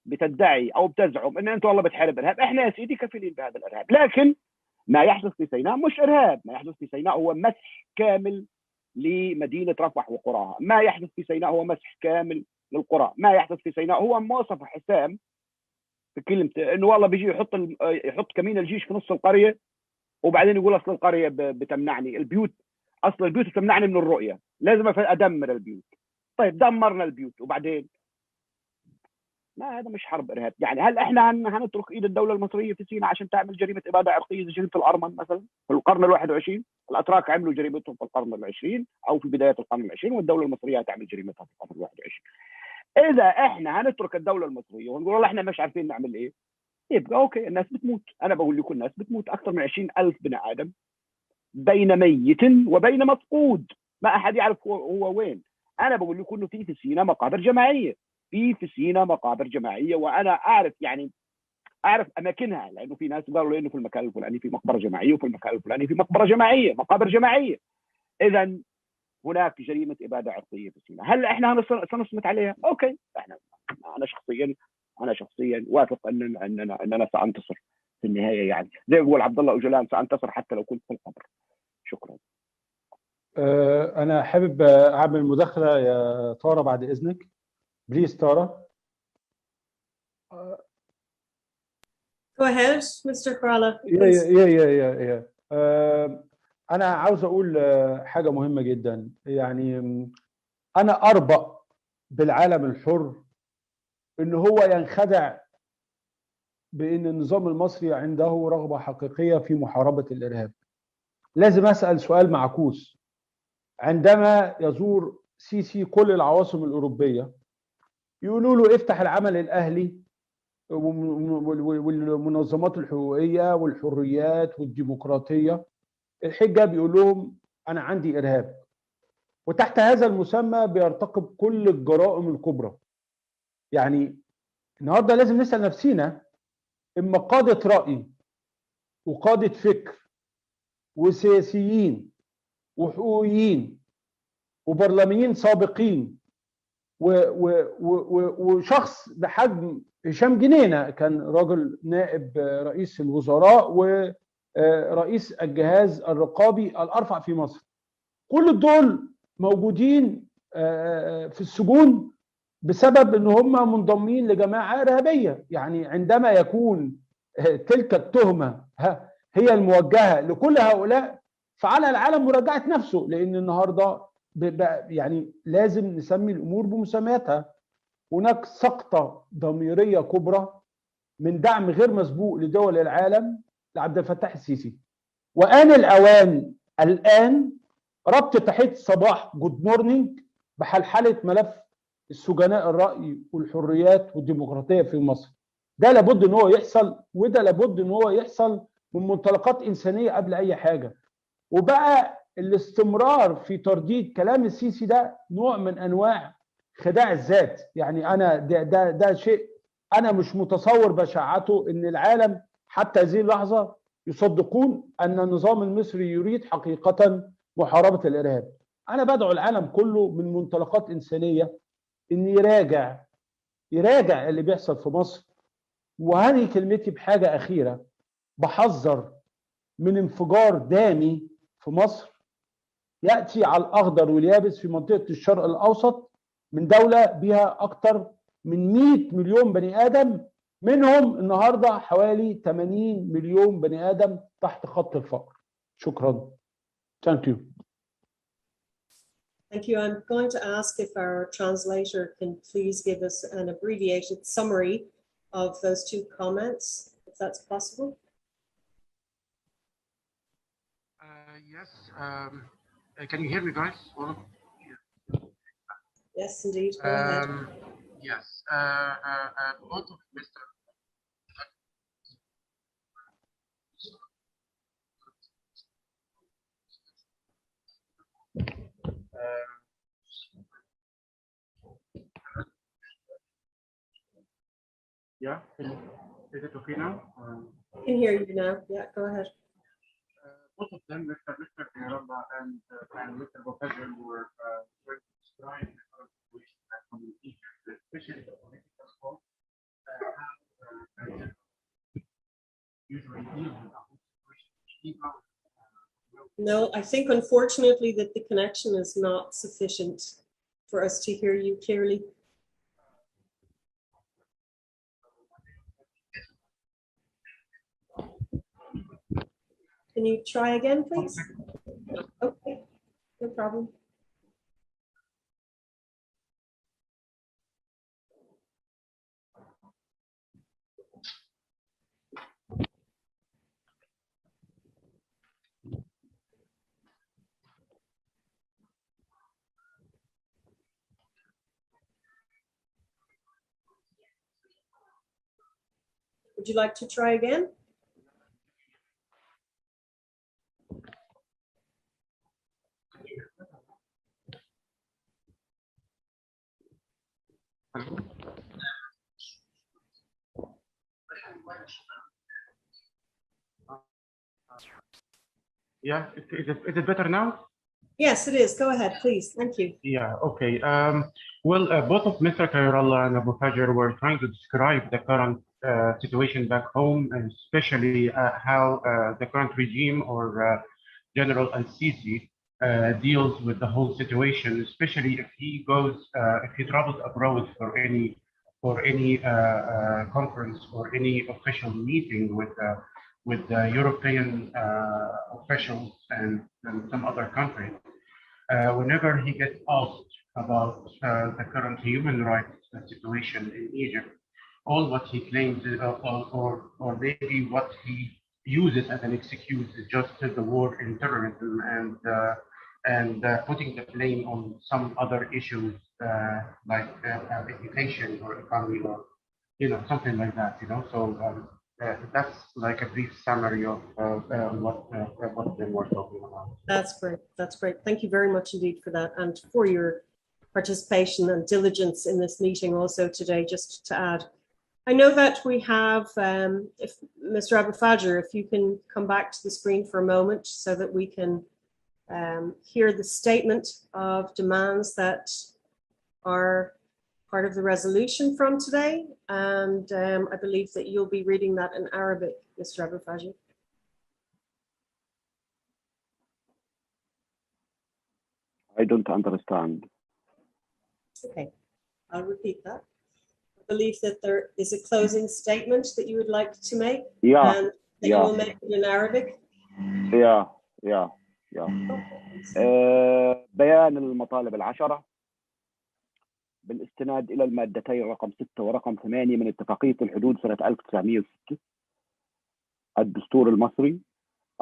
بتدعي او بتزعم ان انت والله بتحارب ارهاب، احنا يا سيدي كفيلين بهذا الارهاب. لكن ما يحدث في سيناء مش ارهاب، ما يحدث في سيناء هو مسح كامل لمدينه رفح وقراها، ما يحدث في سيناء هو مسح كامل للقرى، ما يحدث في سيناء هو مواصفه حسام في كلمه انه والله بيجي يحط كمين الجيش في نص القريه وبعدين يقول اصل القريه بتمنعني، البيوت اصل البيوت بتمنعني من الرؤيه، لازم ادمر البيوت. طيب دمرنا البيوت وبعدين ما هذا مش حرب ارهاب. يعني هل احنا هنترك ايد الدوله المصريه في سيناء عشان تعمل جريمه اباده عرقيه زي جريمه الارمن مثلا في القرن ال21؟ الاتراك عملوا جريمتهم في القرن ال20 او في بدايه القرن ال20 والدوله المصريه هتعمل جريمتها في القرن ال21. اذا احنا هنترك الدوله المصريه ونقول والله احنا مش عارفين نعمل ايه، يبقى اوكي الناس بتموت. انا بقول لكم الناس بتموت، اكثر من 20,000 بني ادم بين ميت وبين مفقود، ما احد يعرف هو وين. انا بقول لكم انه في سيناء مقابر جماعيه، في سيناء مقابر جماعيه، وانا اعرف اماكنها، لانه في ناس قالوا لي انه في المكان الفلاني في مقبره جماعيه وفي المكان الفلاني في مقبره جماعيه، مقابر جماعيه. اذا هناك جريمه اباده عرقيه في سيناء. هل احنا سنصمت عليها؟ اوكي، انا شخصيا واثق اننا سانتصر في النهايه. يعني زي ما يقول عبد الله أجلان سانتصر حتى لو كنت في القبر. شكرا. انا حابب اعمل مداخله يا تارا بعد اذنك. بليز تارا. Go ahead, Mr. Krala. أنا عاوز أقول حاجة مهمة جدا. يعني أنا أربأ بالعالم الحر إن هو ينخدع بأن النظام المصري عنده رغبة حقيقية في محاربة الإرهاب. لازم أسأل سؤال معكوس. عندما يزور سيسي كل العواصم الأوروبية يقولوا له افتح العمل الأهلي والمنظمات الحقوقية والحريات والديمقراطية، الحجة بيقول لهم أنا عندي إرهاب، وتحت هذا المسمى بيرتكب كل الجرائم الكبرى. يعني النهارده لازم نسأل نفسينا، إما قادة رأي وقادة فكر وسياسيين وحقوقيين وبرلمانيين سابقين وشخص بحجم هشام جنينة كان راجل نائب رئيس الوزراء ورئيس الجهاز الرقابي الأرفع في مصر، كل دول موجودين في السجون بسبب ان هم منضمين لجماعة إرهابية. يعني عندما يكون تلك التهمة هي الموجهة لكل هؤلاء فعلى العالم مراجعة نفسه، لأن النهاردة يعني لازم نسمي الأمور بمسمياتها. هناك سقطة ضميرية كبرى من دعم غير مسبوق لدول العالم لعبد الفتاح السيسي، وآن الأوان الآن ربط تحية صباح جود مورنينج بحلحلة ملف السجناء الرأي والحريات والديمقراطية في مصر. ده لابد ان هو يحصل، وده لابد ان هو يحصل من منطلقات إنسانية قبل أي حاجة. وبقى الاستمرار في ترديد كلام السيسي ده نوع من أنواع خداع الذات. يعني أنا ده شيء أنا مش متصور بشاعته إن العالم حتى هذه اللحظة يصدقون أن النظام المصري يريد حقيقة محاربة الإرهاب. أنا بدعو العالم كله من منطلقات إنسانية إن يراجع اللي بيحصل في مصر. وهذه كلمتي بحاجة أخيرة، بحذر من انفجار دامي في مصر يأتي على الأخضر واليابس في منطقة الشرق الأوسط من دولة بها أكثر من 100 مليون بني آدم، منهم النهاردة حوالي 80 مليون بني آدم تحت خط الفقر. شكرا. Thank you. Thank you. I'm going to ask if our translator can please give us an abbreviated summary of those two comments, if that's possible. Yes. Can you hear me, guys? Yes, indeed. Go ahead. Yes. Both of Mr. Yeah, is it okay now? I can hear you now. Yeah, go ahead. Both of them, Mr. Kayrallah and Mr. Bofazil, were very describing the current situation that from Egypt, especially the political scope, how usually deal with the whole situation. No, I think unfortunately that the connection is not sufficient for us to hear you clearly. Can you try again, please? Okay, no problem. Would you like to try again? Yeah, is it better now? Yes, it is. Go ahead, please. Thank you. Yeah, okay. Well, both of Mr. Kayrallah and Abu Fajr were trying to describe the current situation back home, and especially how the current regime or General Al-Sisi deals with the whole situation, especially if he travels abroad for any or any conference or any official meeting with the European officials and some other countries, whenever he gets asked about the current human rights situation in Egypt, all what he claims is, or maybe what he uses as an excuse is just the war in terrorism and putting the blame on some other issues like education or economy or something like that. So that's like a brief summary of what they were talking about. That's great. That's great. Thank you very much indeed for that, and for your participation and diligence in this meeting also today. Just to add, I know that we have, if Mr. Abu Fajr, if you can come back to the screen for a moment so that we can hear the statement of demands that are part of the resolution from today. And I believe that you'll be reading that in Arabic, Mr. Abu Fajr. I don't understand. Okay, I'll repeat that. I believe that there is a closing statement that you would like to make. Yeah, and that you will make it in Arabic. Yeah. بيان المطالب العشرة بالاستناد إلى المادتين رقم 6 ورقم 8 من اتفاقية الحدود سنة 1906، الدستور المصري،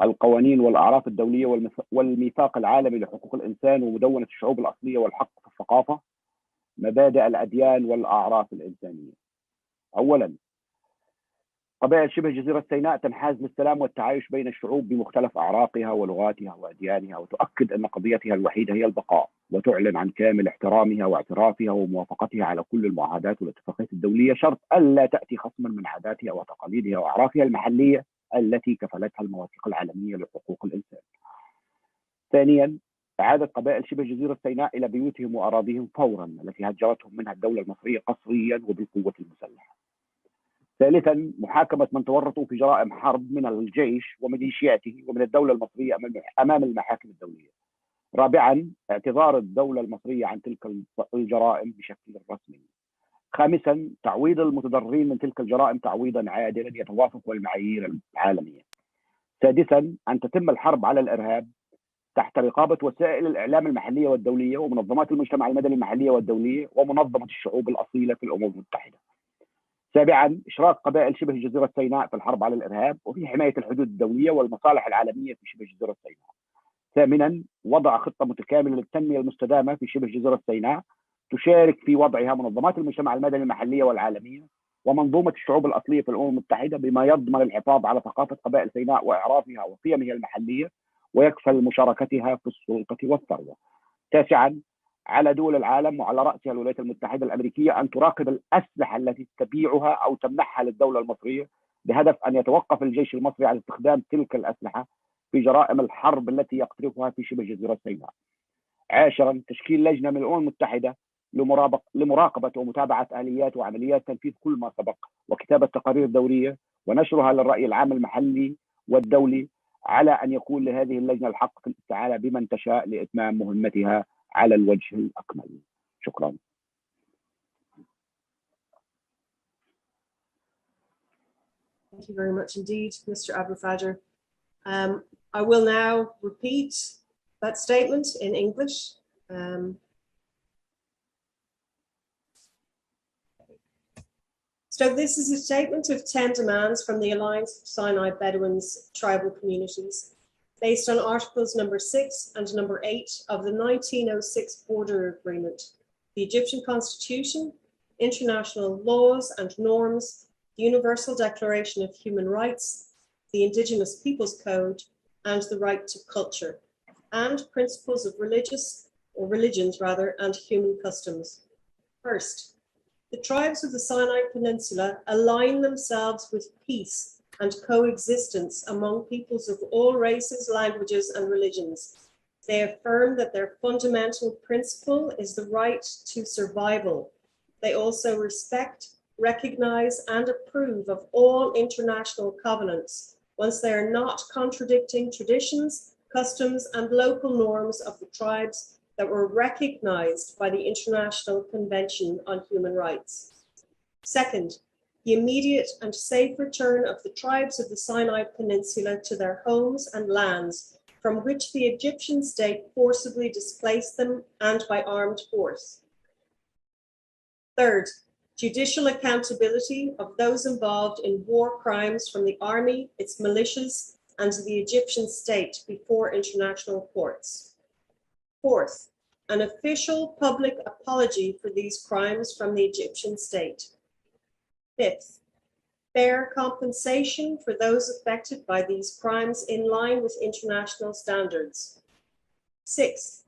القوانين والأعراف الدولية والميثاق العالمي لحقوق الإنسان، ومدونة الشعوب الأصلية والحق في الثقافة، مبادئ الأديان والأعراف الإنسانية. أولاً، قبائل شبه جزيرة سيناء تنحاز للسلام والتعايش بين الشعوب بمختلف أعراقها ولغاتها وأديانها، وتؤكد أن قضيتها الوحيدة هي البقاء، وتعلن عن كامل احترامها واعترافها وموافقتها على كل المعاهدات والاتفاقيات الدولية، شرط ألا تأتي خصما من عاداتها وتقاليدها وأعرافها المحلية التي كفلتها المواثيق العالمية لحقوق الإنسان. ثانياً، إعادة قبائل شبه جزيرة سيناء إلى بيوتهم وأراضيهم فوراً التي هجرتهم منها الدولة المصرية قسرياً وبالقوة المسلحة. ثالثاً، محاكمة من تورطوا في جرائم حرب من الجيش وميليشياته ومن الدولة المصرية أمام المحاكم الدولية. رابعاً، اعتذار الدولة المصرية عن تلك الجرائم بشكل رسمي. خامساً، تعويض المتضررين من تلك الجرائم تعويضاً عادلاً يتوافق المعايير العالمية. سادساً، أن تتم الحرب على الإرهاب تحت رقابة وسائل الإعلام المحلية والدولية ومنظمات المجتمع المدني المحلية والدولية ومنظمة الشعوب الأصلية في الأمم المتحدة. سابعاً، إشراك قبائل شبه جزيرة سيناء في الحرب على الإرهاب وفي حماية الحدود الدولية والمصالح العالمية في شبه جزيرة سيناء. ثامناً، وضع خطة متكاملة للتنمية المستدامة في شبه جزيرة سيناء تشارك في وضعها منظمات المجتمع المدني المحلية والعالمية ومنظومة الشعوب الأصلية في الأمم المتحدة، بما يضمن الحفاظ على ثقافة قبائل سيناء وإعرافها وقيمها المحلية ويكفل مشاركتها في السلطة والثروة. تاسعاً، على دول العالم وعلى رأسها الولايات المتحدة الأمريكية أن تراقب الأسلحة التي تبيعها أو تمنحها للدولة المصرية بهدف أن يتوقف الجيش المصري عن استخدام تلك الأسلحة في جرائم الحرب التي يقترفها في شبه جزيرة سيناء. عاشراً، تشكيل لجنة من الأمم المتحدة لمراقبة ومتابعة آليات وعمليات تنفيذ كل ما سبق وكتابة تقارير دورية ونشرها للرأي العام المحلي والدولي، على أن يكون لهذه اللجنة الحق في الاستعانة بمن تشاء لإتمام مهمتها على الوجه الأكمل. شكرا. Thank you very much indeed, Mr. Abu Fajr. I will now repeat that statement in English. So this is a statement of 10 demands from the Alliance of Sinai Bedouins tribal communities, based on Articles number 6 and number 8 of the 1906 Border Agreement, the Egyptian Constitution, international laws and norms, the Universal Declaration of Human Rights, the Indigenous Peoples Code, and the right to culture, and principles of religions, and human customs. First, the tribes of the Sinai Peninsula align themselves with peace and coexistence among peoples of all races, languages, and religions. They affirm that their fundamental principle is the right to survival. They also respect, recognize, and approve of all international covenants, once they are not contradicting traditions, customs, and local norms of the tribes that were recognized by the International Convention on Human Rights. Second, the immediate and safe return of the tribes of the Sinai Peninsula to their homes and lands from which the Egyptian state forcibly displaced them and by armed force. Third, judicial accountability of those involved in war crimes from the army, its militias, and the Egyptian state before international courts. Fourth, an official public apology for these crimes from the Egyptian state. Fifth, fair compensation for those affected by these crimes in line with international standards. Sixth,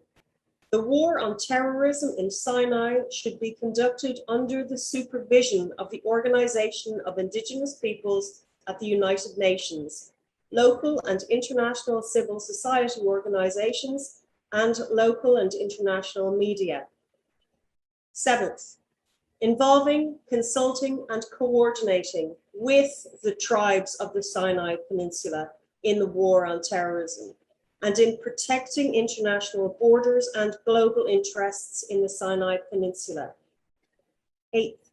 the war on terrorism in Sinai should be conducted under the supervision of the Organization of Indigenous Peoples at the United Nations, local and international civil society organizations, and local and international media. Seventh, involving, consulting, and coordinating with the tribes of the Sinai Peninsula in the war on terrorism, and in protecting international borders and global interests in the Sinai Peninsula. Eighth,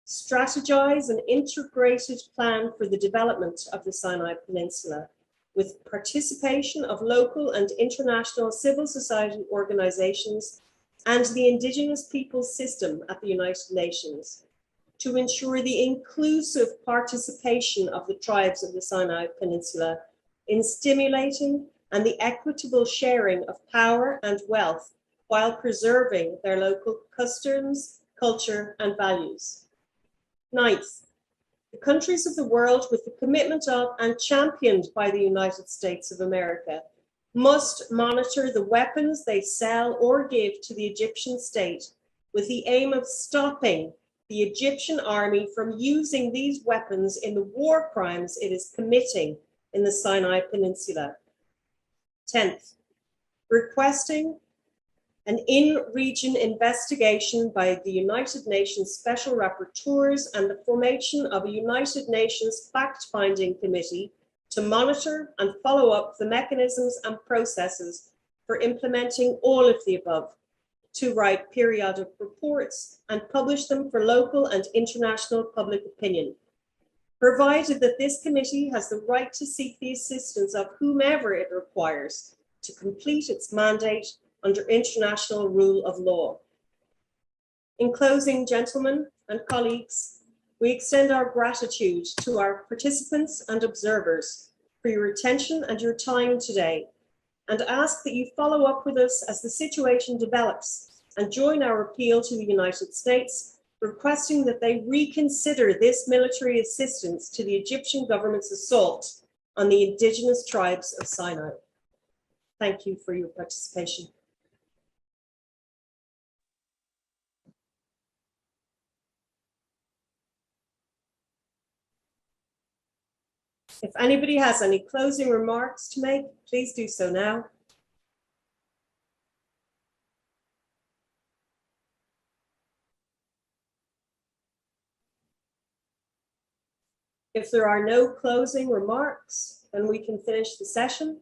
strategize an integrated plan for the development of the Sinai Peninsula, with participation of local and international civil society organizations and the Indigenous Peoples System at the United Nations, to ensure the inclusive participation of the tribes of the Sinai Peninsula in stimulating and the equitable sharing of power and wealth while preserving their local customs, culture, and values. Ninth, the countries of the world with the commitment of and championed by the United States of America must monitor the weapons they sell or give to the Egyptian state with the aim of stopping the Egyptian army from using these weapons in the war crimes it is committing in the Sinai Peninsula. 10th, requesting an in-region investigation by the United Nations Special Rapporteurs and the formation of a United Nations fact-finding committee to monitor and follow up the mechanisms and processes for implementing all of the above, to write periodic reports and publish them for local and international public opinion, provided that this committee has the right to seek the assistance of whomever it requires to complete its mandate under international rule of law. In closing, gentlemen and colleagues, we extend our gratitude to our participants and observers for your attention and your time today, and ask that you follow up with us as the situation develops and join our appeal to the United States, requesting that they reconsider this military assistance to the Egyptian government's assault on the indigenous tribes of Sinai. Thank you for your participation. If anybody has any closing remarks to make, please do so now. If there are no closing remarks, then we can finish the session.